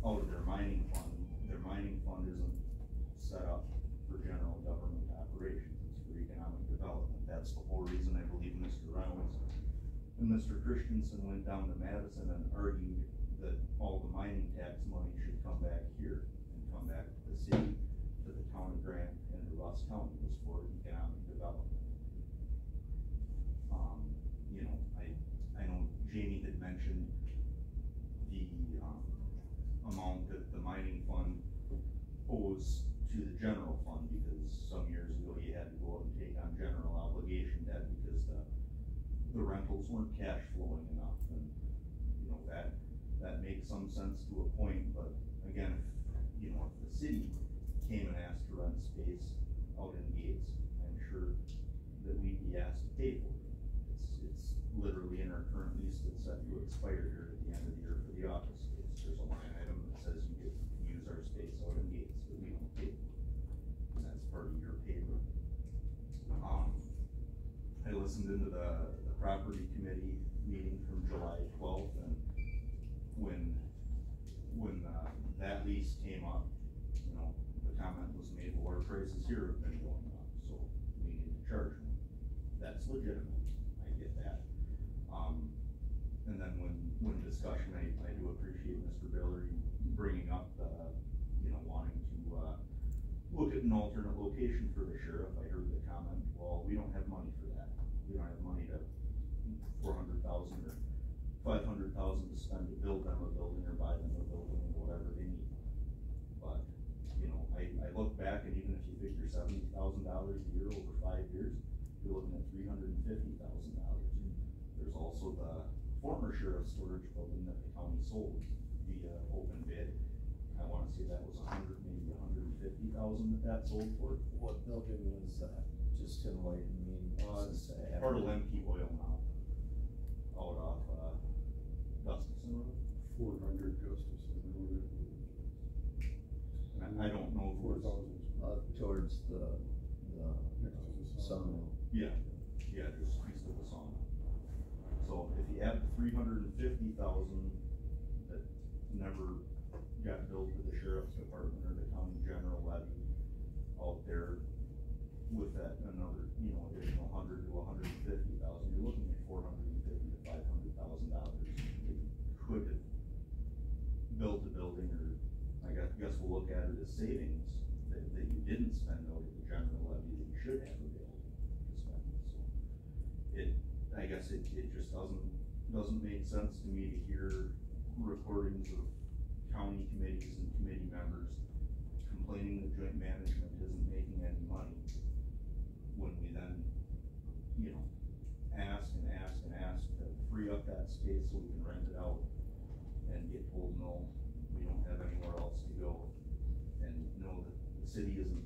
out of their mining fund. Their mining fund isn't set up for general government operations, it's for economic development. That's the whole reason I believe Mr. Reynolds and Mr. Christensen went down to Madison and argued that all the mining tax money should come back here and come back to the city, to the town of Grant, and to Russ County, was for economic development. You know, I know Jamie had mentioned the, amount that the mining fund owes to the general fund, because some years ago you had to go out and take on general obligation debt because the rentals weren't cash flowing enough, and, you know, that makes some sense to a point, but again, if the city came and asked to rent space out in Gates, I'm sure that we'd be asked to pay for it. It's literally in our current lease that's set to expire here at the end of the year for the office space. There's a line item that says you get to use our space out in Gates, but we don't pay for it, and that's part of your payroll. I listened into the property committee meeting from July 12th, and when that lease came up, you know, the comment was made, well, our prices here have been going up, so we need to charge them. That's legitimate, I get that. And then when discussion, I do appreciate Mr. Biller bringing up the, wanting to look at an alternate location for the sheriff. I heard the comment, well, we don't have money for that. We don't have money to $400,000 or $500,000 to spend to build them a building or buy them a building or whatever they need. But, I look back, and even if you figure $70,000 a year over 5 years, you're looking at $350,000. There's also the former sheriff's storage building that the county sold via open bid. I wanna say that was maybe $150,000 that sold for. What building was that? Just enlighten me. Part of Lemke Oil now, out off, Gustafson Road. 400 Gustafson Road. And I don't know if it was, 4,000. Towards the Next to the sawmill. yeah, just east of the sawmill. So if you add the $350,000 that never got billed to the sheriff's department or the county general levy out there, with that another, additional $100,000 to $150,000, you're looking at $450,000 to $500,000. You could have built a building, or I guess we'll look at it as savings that you didn't spend out of the general levy that you should have available to spend. So I guess it just doesn't make sense to me to hear recordings of county committees and committee members complaining that joint management isn't making any money, when we then, ask to free up that space so we can rent it out, and get told, no, we don't have anywhere else to go, and know that the city isn't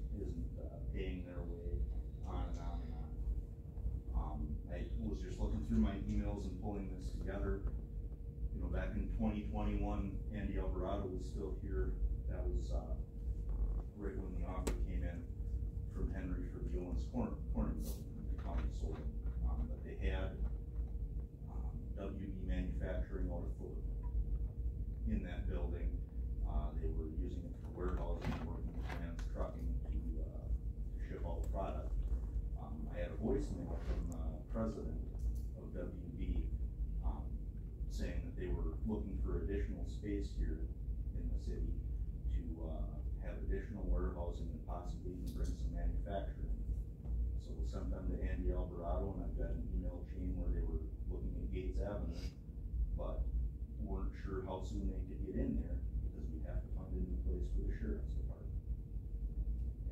paying their way, on and on and on. I was looking through my emails and pulling this together, you know, back in 2021, Andy Alvarado was still here. That was, right when the offer came in from Henry for the Owens Corner building, the county sold it. But they had, WB Manufacturing out of Fulton in that building. They were using it for warehousing, working with Trans Trucking to ship all the product. I had a voicemail from the president of WB, saying that they were looking for additional space here in the city to, have additional warehousing and possibly even bring some manufacturing. So we sent them to Andy Alvarado, and I've got an email chain where they were looking at Gates Avenue, but weren't sure how soon they could get in there, because we'd have to find a new place for the sheriff's department.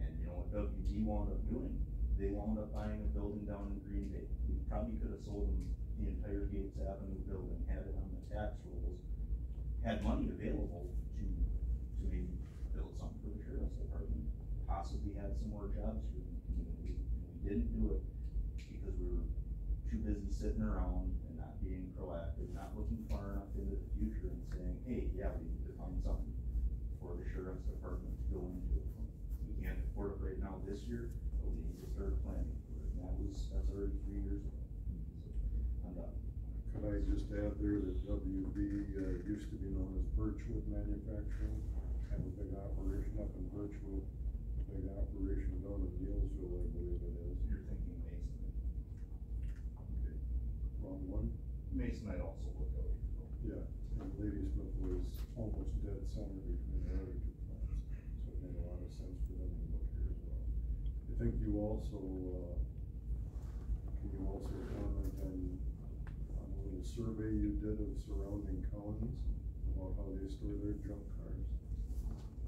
And you know what WB wound up doing? They wound up buying a building down in Green Bay. We probably could have sold them the entire Gates Avenue building, had it on the tax rolls, had money available to maybe build something for the sheriff's department, possibly had some more jobs for the community. And we didn't do it because we were too busy sitting around and not being proactive, not looking far enough into the future and saying, hey, yeah, we need to find something for the sheriff's department to go into. We can't afford it right now this year, but we need to start planning for it. And that's already 3 years ago. So, I'm done. Could I just add there that WB, used to be known as Birchwood Manufacturing, had a big operation up in Birchwood, a big operation down in Neilsville, I believe it is. You're thinking Mason. Okay. Wrong one? Mason might also look out. Yeah, and Ladysmith was almost dead center between the other two plants, so it made a lot of sense for them to look here as well. I think you also, can you also comment on a little survey you did of surrounding counties about how they store their junk cars?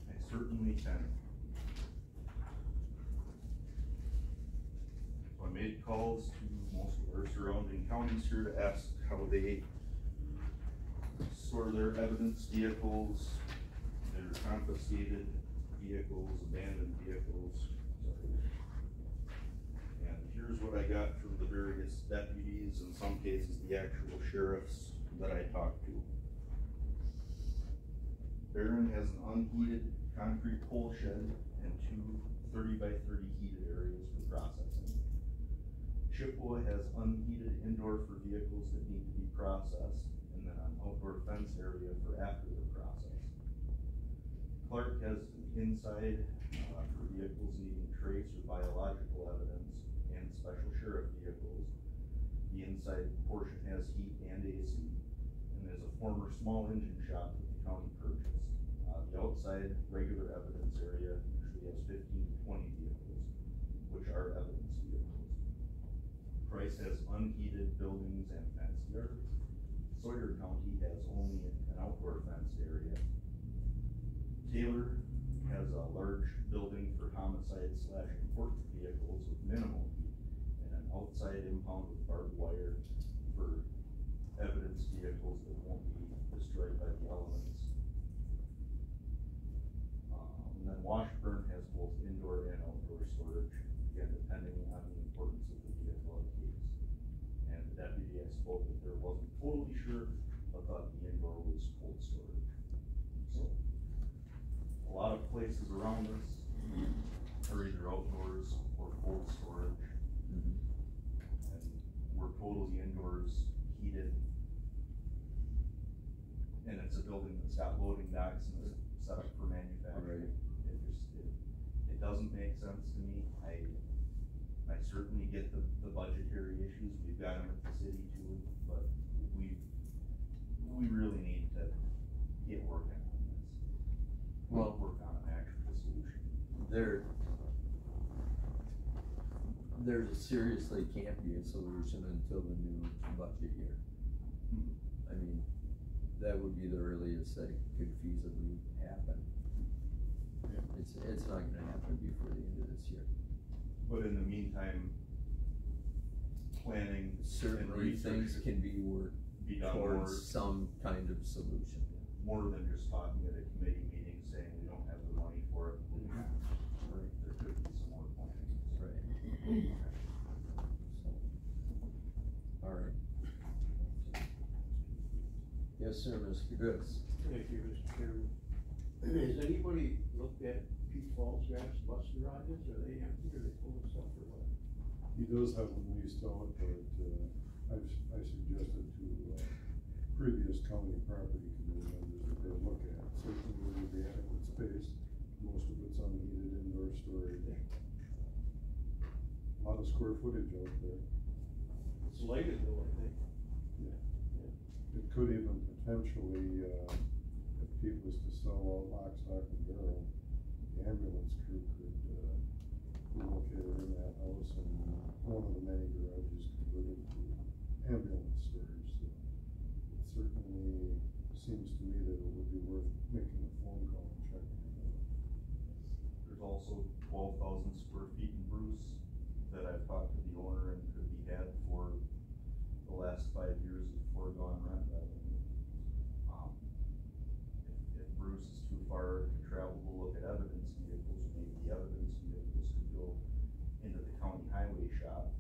I certainly can. So I made calls to most of our surrounding counties here to ask how they store their evidence vehicles, their confiscated vehicles, abandoned vehicles. And here's what I got from the various deputies, in some cases the actual sheriffs that I talked to. Barron has an unheated concrete pole shed and two 30x30 heated areas for processing. Chippewa has unheated indoor for vehicles that need to be processed, and then an outdoor fence area for after the process. Clark has an inside for vehicles needing trace or biological evidence and special sheriff vehicles. The inside portion has heat and AC, and there's a former small engine shop that the county purchased. The outside regular evidence area usually has 15 to 20 vehicles, which are evidence vehicles. Price has unheated buildings and fenced yards. Sawyer County has only an outdoor fenced area. Taylor has a large building for homicide/important vehicles with minimal heat, and an outside impound with barbed wire for evidence vehicles that won't be destroyed by the elements. And then Washburn has both indoor and outdoor storage, again, depending on the importance of the vehicle case. And the deputy I spoke with there wasn't totally sure, but thought the indoor was cold storage. So, a lot of places around us are either outdoors or cold storage. And we're totally indoors, heated. And it's a building that's got loading docks and is set up for manufacturing. It doesn't make sense to me. I certainly get the budgetary issues, we've got them at the city too, but we really need to get working on this. Well, work on an actual solution. There seriously can't be a solution until the new budget year. I mean, that would be the earliest that could feasibly happen. It's not gonna happen before the end of this year. But in the meantime, planning Certainly things can be worked done more, towards some kind of solution. more than just talking at a committee meeting saying we don't have the money for it. Right. There could be some more planning. Right. So, all right. Yes, sir, Mr. Goods. Thank you, Mr. Chairman. Has anybody looked at Pete Falls gas bus garages? Are they empty or are they full of stuff or what? He does have them leased out, but, I suggested to, previous county property committee members that they look at, certainly there would be adequate space, most of it's unheated indoor storage. A lot of square footage out there. It's lighted though, I think. It could even potentially, if Pete was to sell out lock, stock and barrel, the ambulance crew could, be located in that house and one of the many garages converted to ambulance storage, so it certainly seems to me that it would be worth making a phone call and checking it out. There's also 12,000 square feet in Bruce that I've talked to the owner and could be had for the last 5 years of foregone rent revenue. If Bruce is too far to travel to look at evidence vehicles, maybe the evidence vehicles could go into the county highway shop,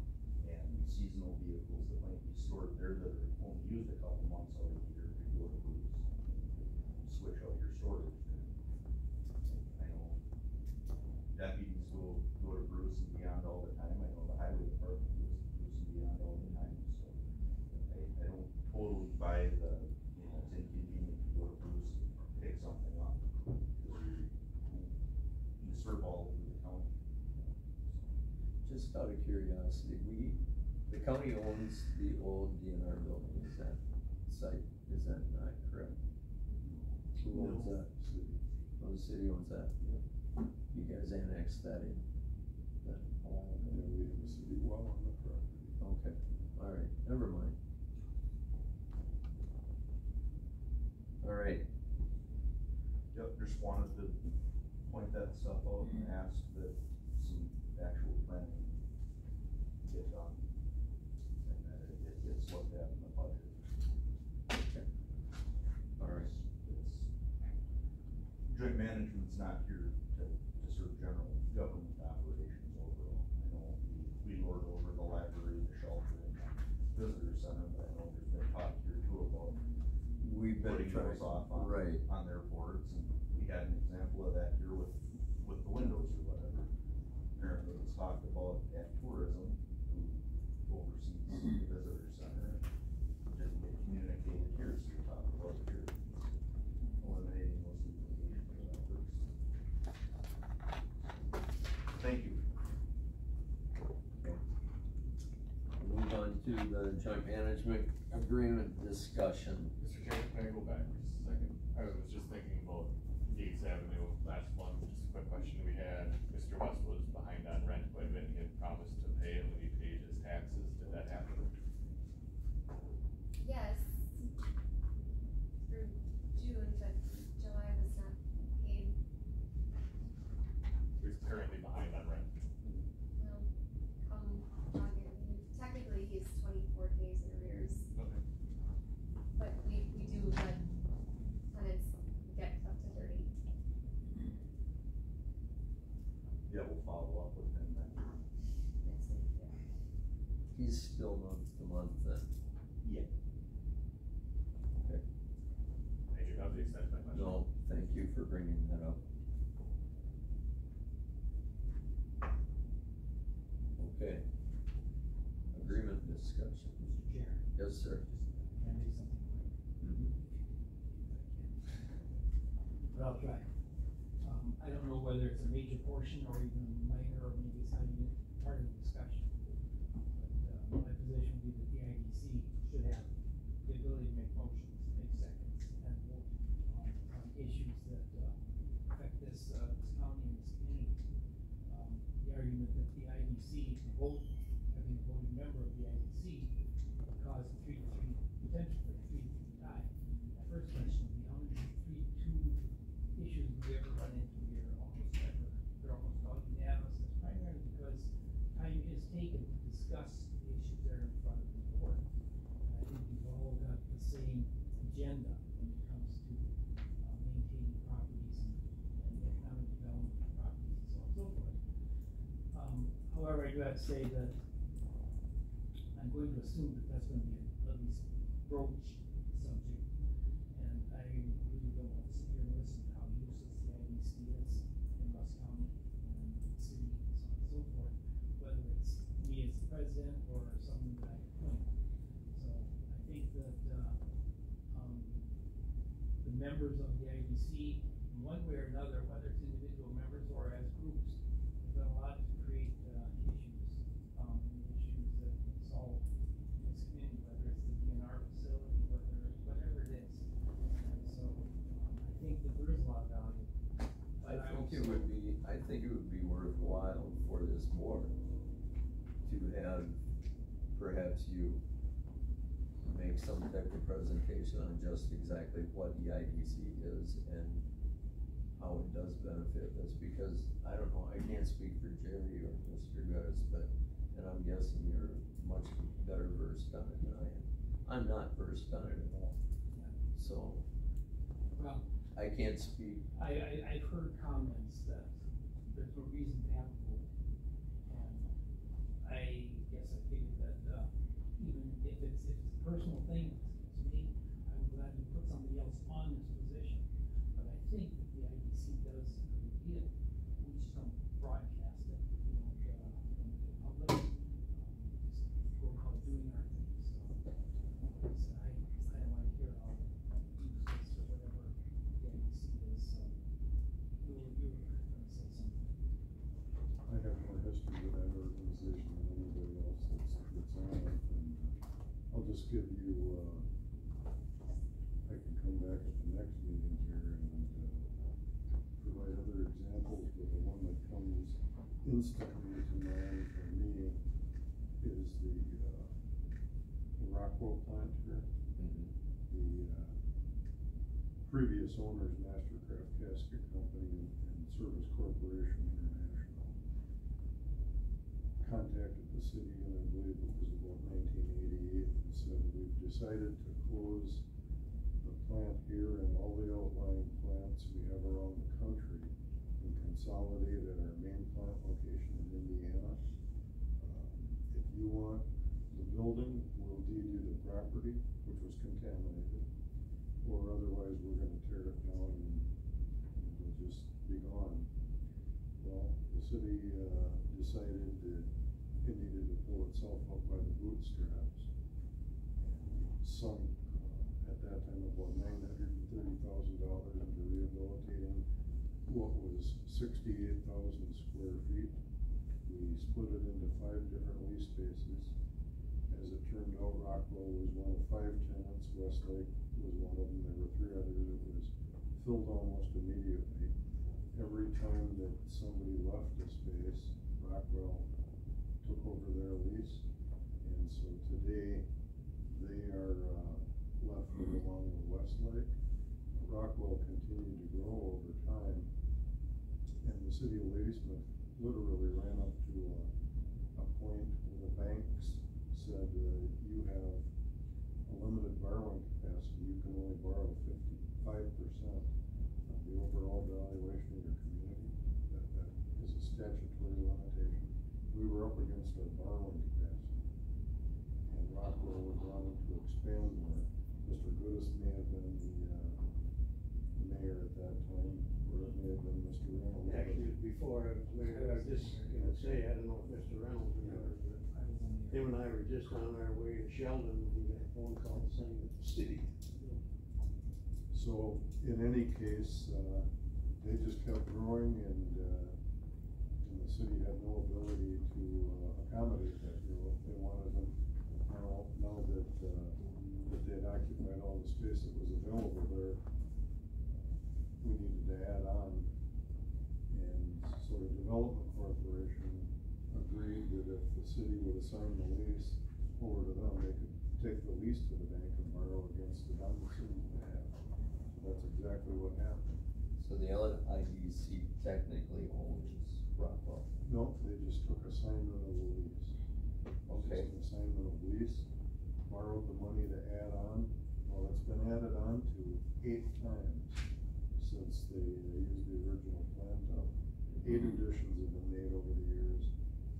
and seasonal vehicles that might be stored there that are only used a couple months out of the year could go to Bruce. Switch out your storage there. I know deputies go to Bruce and beyond all the time. I know the highway department goes to Bruce and beyond all the time, so I don't totally buy the, it's inconvenient to go to Bruce and pick something up. You serve all over the county. Just out of curiosity, the county owns the old DNR building, is that site, is that not correct? Who owns that? City. Oh, the city owns that? You guys annexed that in? That a while ago? Yeah, we have a city well on the property. Okay, alright, never mind. Alright, Yep, just wanted to point that stuff out and ask that some actual planning get done. And that it gets looked at in the budget. okay, alright. Joint management's not here to serve general government operations overall. I know we lord over the library, the shelter, and the visitor center, but I know there's been talk here too about We've been putting trying, those off on, right, on their boards, and we had an example of that here with the windows or whatever. Apparently it's talked about at tourism, who oversees the visitor center, and didn't get communicated here, so we talked about it here. Eliminating those duplications of efforts. Thank you. move on to the joint management agreement discussion. Mr. Chairman, can I go back for just a second? I was just thinking about Gates Avenue last month, just a quick question we had. Mr. West was behind on rent quite a bit, and he had promised to pay it when he paid his taxes. Did that happen? Yes, through June, but July was not paid. He's currently behind on rent. Well, technically he's 24 days in arrears, Okay. but we do let tenants get up to 30. Yeah, we'll follow up with him then. Next week, yeah. He's still month to month then? Yeah. Okay, Thank you. That was the extent of my question. no, thank you for bringing that up. Okay. Agreement discussion. Mr. Chair, Yes, sir. can I do something quick? Mhm. But I'll try. I don't know whether it's a major portion or even minor, or maybe it's not even part of the discussion. But, my position would be that the IDC should have the ability to make motions, make seconds, and vote on issues that, affect this county and this community. The argument that the IDC vote, having a voting member of the IDC, would cause a 3-3, potential for a 3-3 tie. My first question would be, how many 3-2 issues do we ever run into here? Almost never. They're almost all unanimous. It's primarily because time is taken to discuss the issues that are in front of the board. And I think we've all got the same agenda when it comes to maintaining properties and economic development of properties and so on and so forth. However, I do have to say that I'm going to assume that that's going to be at least broached subject members of the IDC, in one way or another, whether it's individual members or as groups, have done a lot to create, issues that solve this community, whether it's the DNR facility, whatever it is. And so, I think that there is a lot of value. But I think it would be worthwhile for this board to have, perhaps you make some type of presentation on just exactly what the IDC is and how it does benefit us, because I don't know, I can't speak for Jerry or Mr. Gus, and I'm guessing you're much better versed on it than I am. I'm not versed on it at all, so Well, I can't speak. I've heard comments that there's no reason to have a vote. And I guess I figured that, even if it's a personal thing to me, I'm glad to put somebody else on this position. But I think that the IDC does a good deal. We just don't broadcast it, we don't get public, just go about doing our thing, so. I don't wanna hear all the useless or whatever the IDC is, so. You were gonna say something. I have more history with that organization than anybody else that's on it, and I'll just give you, I can come back at the next meeting here and, provide other examples, but the one that comes instantly to mind for me is the Rockwell plant here. The, previous owners, Mastercraft Casket Company and Service Corporation International, contacted the city, and I believe it was about 1988, and said, we've decided to close the plant here and all the outlying plants we have around the country and consolidate at our main plant location in Indiana. If you want the building, we'll deed you the property, which was contaminated, or otherwise we're gonna tear it down and it'll just be gone. Well, the city, decided that it needed to pull itself up by the bootstraps, and sunk, at that time, about $930,000 into rehabilitating what was 68,000 square feet. We split it into 5 different lease spaces. As it turned out, Rockwell was one of 5 tenants, Westlake was one of them, there were 3 others. It was filled almost immediately. Every time that somebody left the space, Rockwell took over their lease, and so today, they are, left with along with Westlake. Rockwell continued to grow over time, and the city of Ladysmith literally ran up to a point where the banks said, you have a limited borrowing capacity, you can only borrow 55% of the overall valuation of your community. That is a statutory limitation. We were up against our borrowing capacity, and Rockwell was wanting to expand more. Mr. Goodis may have been the mayor at that time, or it may have been Mr. Reynolds. Actually, before I was mayor, I was just gonna say, I don't know if Mr. Reynolds remembers, but him and I were just on our way to Sheldon, we got a phone call saying that the city. So, in any case, they just kept growing, and the city had no ability to accommodate that growth. They wanted them, now that they'd occupied all the space that was available there, we needed to add on. And so the Development Corporation agreed that if the city would assign the lease over to them, they could take the lease to the bank and borrow against the bond the city would have. So that's exactly what happened. So the LIDC technically owns Rockwell. No, they just took assignment of the lease. Okay. Just an assignment of lease, borrowed the money to add on. Well, it's been added on to 8 times since they used the original plant up. 8 additions have been made over the years.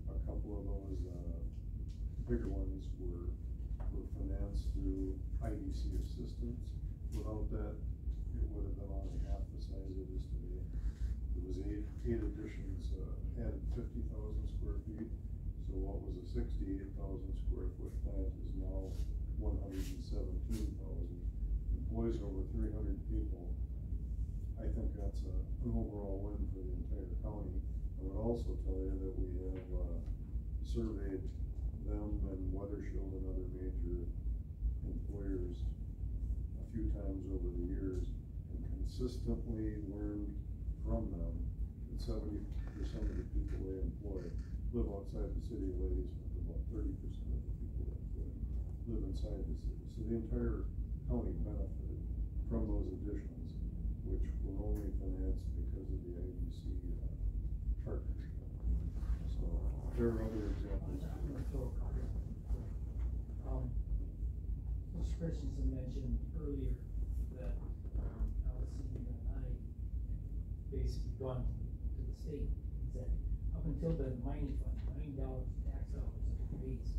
A couple of those, bigger ones were financed through IDC assistance. Without that, it would have been only half the size it is today. There was 8 additions, added 50,000 square feet. So what was a 68,000 square foot plant is now 117,000. employs over 300 people, I think that's an overall win for the entire county. I would also tell you that we have, surveyed them and Weathershield and other major employers a few times over the years, and consistently learned from them that 70% of the people they employ live outside the city of Ladysmith, about 30% of the people they employ live inside the city. So the entire county benefited from those additions, which were only financed because of the IDC partnership. So there are other examples. Mr. Christensen mentioned earlier that, Allison and I basically gone to the state and said, up until the mining fund, $9 tax dollars that were raised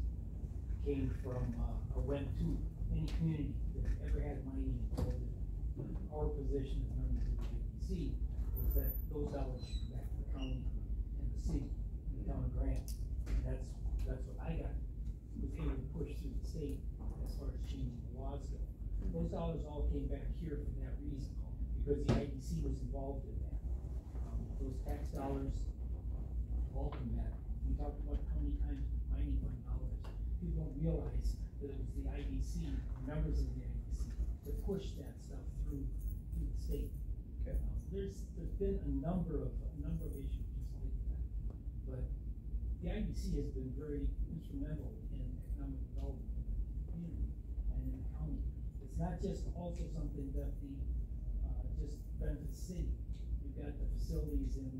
came from, or went to any community that ever had mining involved in it. Our position as members of the IDC was that those dollars should go back to the county and the city, and the town of Grant. And that's what I got, was able to push through the state as far as changing the laws go. Those dollars all came back here for that reason, because the IDC was involved in that. Those tax dollars all come back. We talked about how many times mining fund dollars, people don't realize that it was the IDC, members of the IDC, that pushed that stuff through the state. Okay. There's been a number of issues just like that, but the IDC has been very instrumental in economic development in the community and in the county. It's not just also something that just benefits the city. You've got the facilities in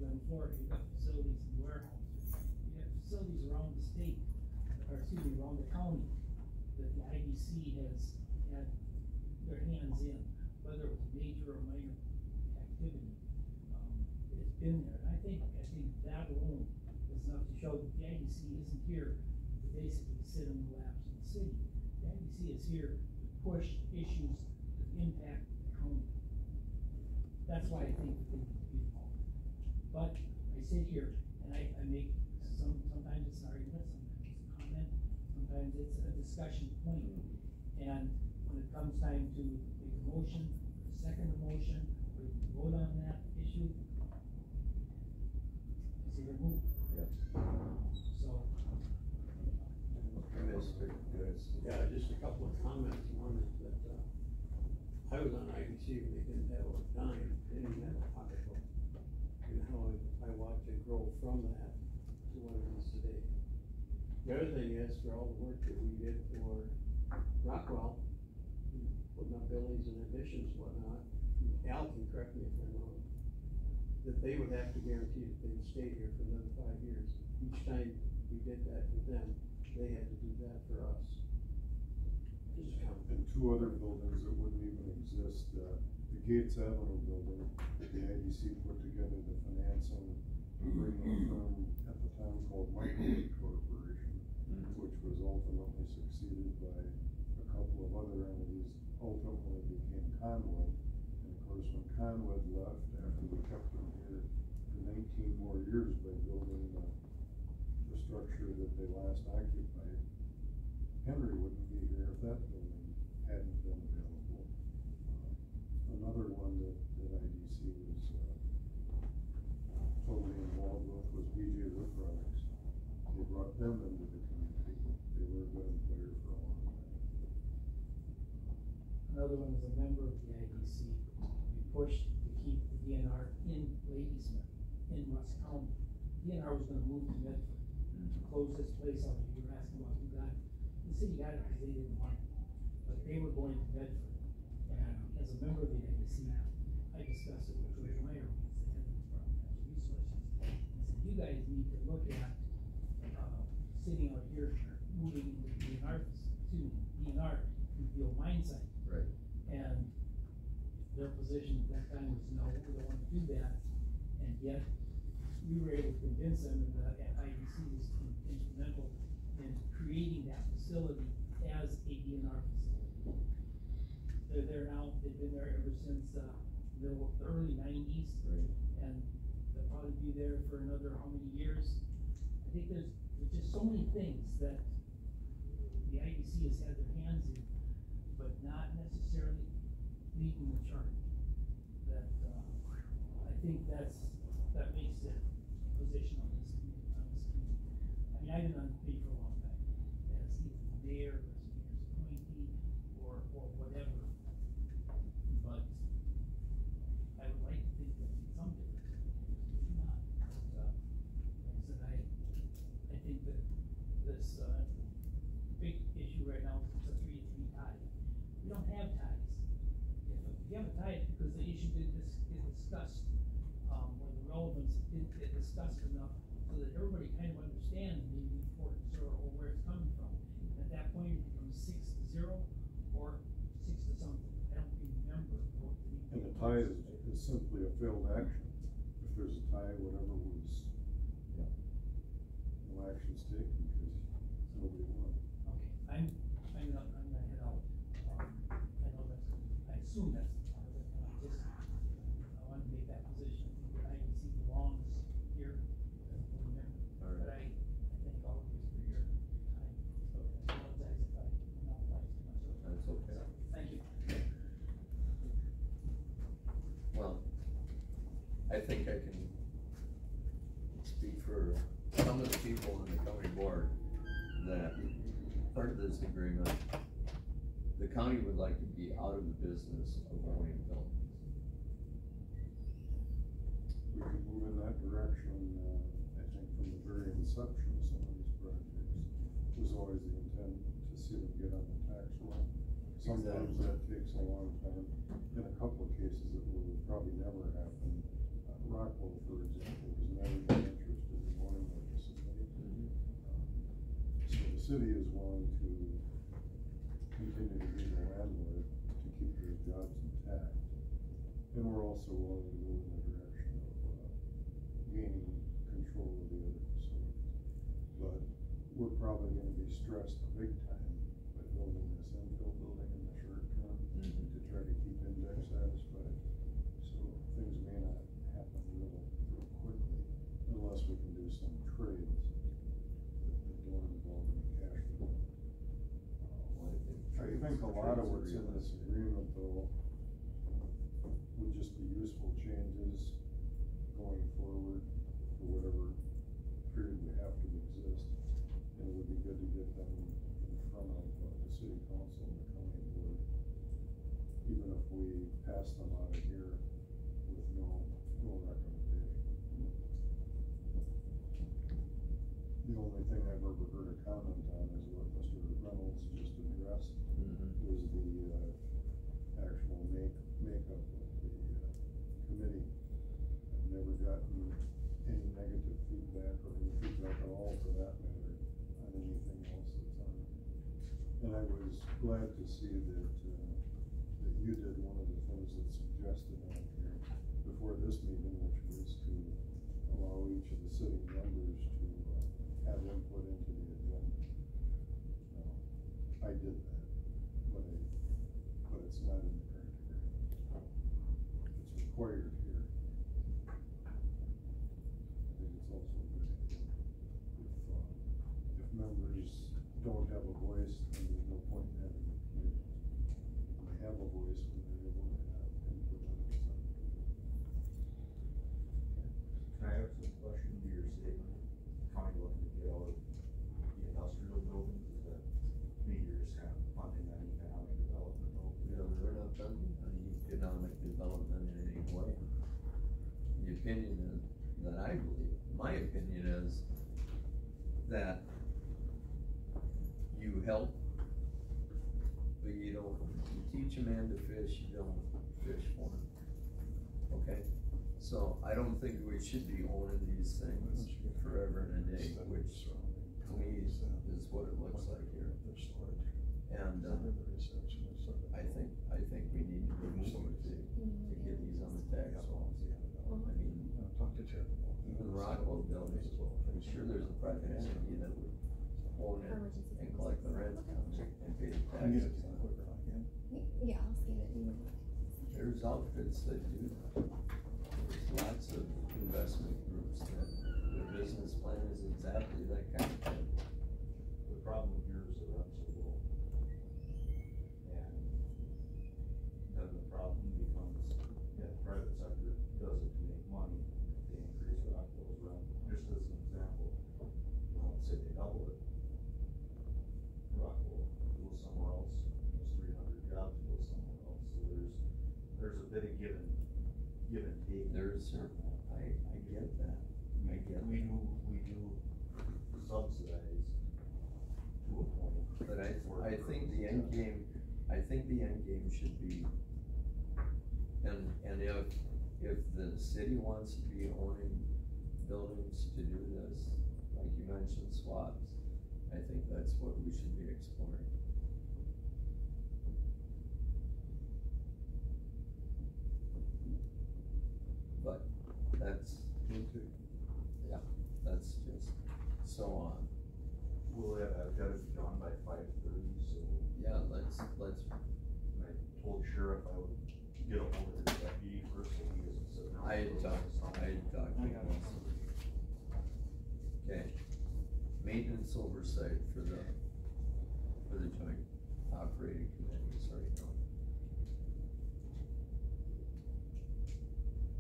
Glen, Florida. You've got facilities in warehouses. You have facilities around the state, or excuse me, around the county that the IDC has had their hands in, whether it was major or minor activity. It's been there, and I think that alone is enough to show that the IDC isn't here to basically sit in the laps of the city. The IDC is here to push issues that impact the county. That's why I think that they need to be involved. But I sit here and I make sometimes it's an argument, sometimes it's a comment, sometimes it's a discussion point. And when it comes time to make a motion, second a motion, or vote on that issue, it's either move. Yep. So. Mr. Goods. Yeah, just a couple of comments. One is that, I was on IDC when they didn't have a dime, they didn't have a pocketbook. And how I watched it grow from that to what it is today. The other thing is, for all the work that we did for Rockwell, putting up buildings and additions and whatnot, Al can correct me if I'm wrong, that they would have to guarantee that they would stay here for another 5 years. Each time we did that with them, they had to do that for us. Just a comment. And two other buildings that wouldn't even exist, the Gates Avenue building, the IDC put together the financing to bring a firm at the time called Microwave Corporation, which was ultimately succeeded by a couple of other entities, ultimately became Conway. And of course, when Conway left, after we kept them here for 19 more years by building the structure that they last occupied, Henry wouldn't be here if that building hadn't been available. Another one that IDC was totally involved with was BJ Wood Products. They brought them into the community. They were a good employer for a long time. Another one is a member of the IDC. We pushed to keep the DNR in Ladysmith, in Rusk County. DNR was gonna move to Medford, close this place out. You were asking about who got it. The city got it because they didn't want it, but they were going to Medford. And as a member of the IDC, I discussed it with George Meyer, who's the head of the Department of Natural Resources. I said, you guys need to look at, sitting out here, moving into the DNR to the old mine site. Right. And their position at that time was, no, we don't want to do that. And yet, we were able to convince them that IDC was instrumental in creating that facility as a DNR facility. They're there now, they've been there ever since, the early 90s. Right. And they'll probably be there for another how many years? I think there's just so many things that the IDC has had their hands in, but not necessarily leading the charge. That, I think that makes it position on this committee. I mean, I've been on the committee for a long time, as either the mayor, as mayor's appointee, or whatever. But I would like to think that some difference, maybe not. But, like I said, I think that this, big issue right now is a 3-3 tie. We don't have ties. If you have a tie, it's because the issue is discussed, when the relevance is discussed enough so that everybody kind of understands the importance or where it's coming from. And at that point, it becomes 6-0 or 6 to something. I don't remember what the. And the tie is simply a failed action. If there's a tie, whatever was, no action's taken because nobody won. Okay, I'm gonna head out. I know that's, I assume that's part of it, and I want to make that position. I can see belongs here as a board member. All right. But I thank all of you for your time. So, I apologize if I monopolized too much. That's okay. So, thank you. Well, I think I can speak for some of the people on the county board that part of this agreement, the county would like to be out of the business of owning buildings. We can move in that direction, I think from the very inception of some of these projects, was always the intent to see them get on the tax roll. Sometimes Exactly. that takes a long time. In a couple of cases, it will probably never happen. Rockwell, for example, was never interested in owning a facility. So the city is willing to continue to be the landlord to keep their jobs intact. And we're also willing to move in the direction of gaining control of the other facilities. But we're probably gonna be stressed big time by building this infill building in the short term to try to keep index satisfied. So things may not happen real quickly unless we can do some trades that don't involve any cash flow. I think a lot of what's in this agreement though would just be useful changes going forward for whatever period we have to exist. And it would be good to get them in front of the city council and the county board, even if we pass them out of here with no recommendation. The only thing I've ever heard a comment on is what Mr. Reynolds just addressed, was the actual makeup of the committee. I've never gotten any negative feedback or any feedback at all for that matter on anything else that's on it. And I was glad to see that you did one of the things that's suggested on here before this meeting, which was to allow each of the city members to have input into the agenda. I did that, but it's not in the current agreement. It's required here. I think it's also a good idea. If members don't have a voice, then there's no point in having a committee. They have a voice when they're able to have input on their side. Can I ask a question to your statement? County looking to get out of the industrial buildings, is that mean you're just kind of funding that economic development? You know, we're not funding any economic development in any way. The opinion that I believe, my opinion is that you help, but you don't, you teach a man to fish, you don't fish for him. Okay? So I don't think we should be owning these things forever and a day, which to me is what it looks like here. And, I think we need to be moving to get these on the tax roll. I mean, even Rockwell buildings, I'm sure there's a private entity that would own it and collect the rent and pay the taxes. Yeah, I'll scan it. There's outfits that do that. There's lots of investment groups that their business plan is exactly that kind of thing. The problem here is the rent's so low. And then the problem bit of give and take. There's, I get that, I get We that. do subsidize to a point. But for- I think the end game should be, and if the city wants to be owning buildings to do this, like you mentioned swaps, I think that's what we should be exploring. But that's, yeah, that's just so on. I've gotta be gone by 5:30, so. Yeah, let's, And I told Sheriff I would get a hold of his deputy first, so he doesn't sit down. I talked to I got it. him. Okay, maintenance oversight for the joint operating committees right now.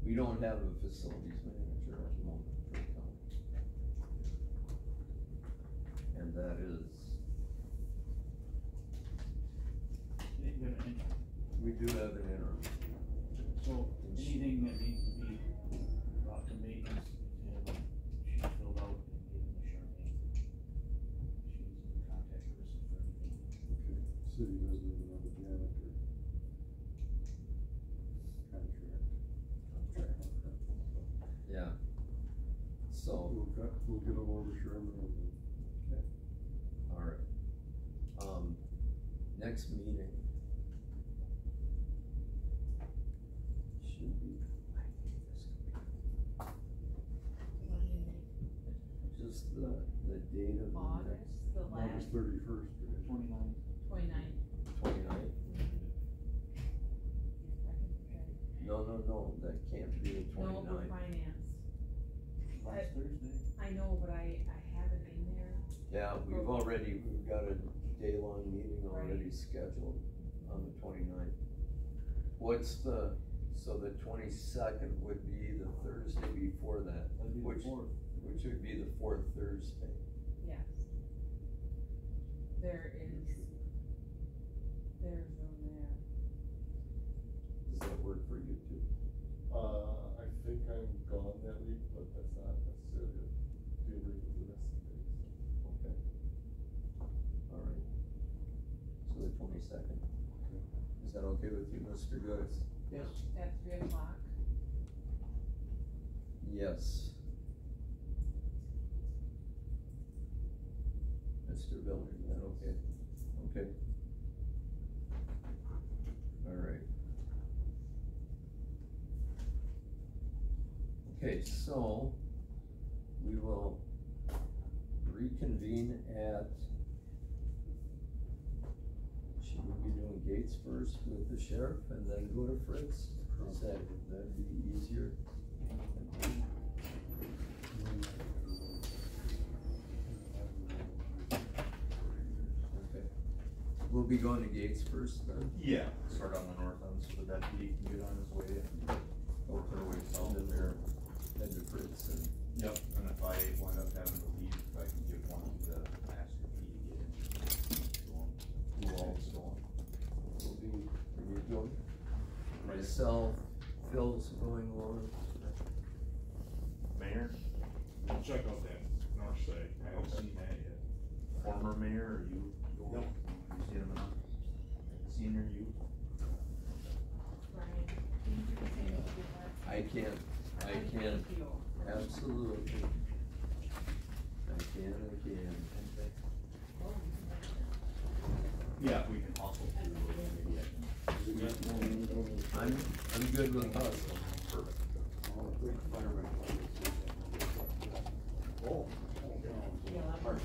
We don't have a facilities manager at the moment for the county. And that is, They've got an interim. we do have an interim. So anything that needs to be brought to maintenance, and she filled out and given to Charmaine. She's the contact person for everything. Okay, city doesn't even have a janitor. Contract. Yeah. So, We'll get a hold of Sherman and alright. Next meeting. Should be, I think this could be. Just the date of the August, next, the August last, 31st, right? 29. 29th. 29th. No, that can't be the No, for 29th. finance. Last Thursday. I know, but I have it in there. Yeah, we've got a day-long meeting already scheduled on the 29th. So the 22nd would be the Thursday before that, That'd be the which 4th. would be the 4th Thursday. Yes. There's room there. Does that work for you too? I think I'm gone that week, but that's not necessarily a deal breaker for the rest of the days. Okay. Alright. So the 22nd. Is that okay with you, Mr. Joyce? Yes. At 3 o'clock. Yes. Mr. Miller, is that okay? Okay. Alright. Okay, so we will reconvene at, should we be doing Gates first with the sheriff and then go to Fritz? That'd be easier? Okay. We'll be going to Gates first then? Yeah, start on the north end so the deputy can get on his way and Work our way down to there, head to Fritz and. Yep, and if I wind up having to leave, I can give one to the master key to get in. Who else going? Will be, are you going? Myself, Phil's going along. Mayor, Check out that north side, I haven't seen that yet. former mayor, or you? Nope. You seen him enough? Senior you? Brian, can you do the same as you did last? I can, absolutely. I can. Yeah, if we can hustle through, maybe I can. I'm good with us. Perfect. Yeah, that part.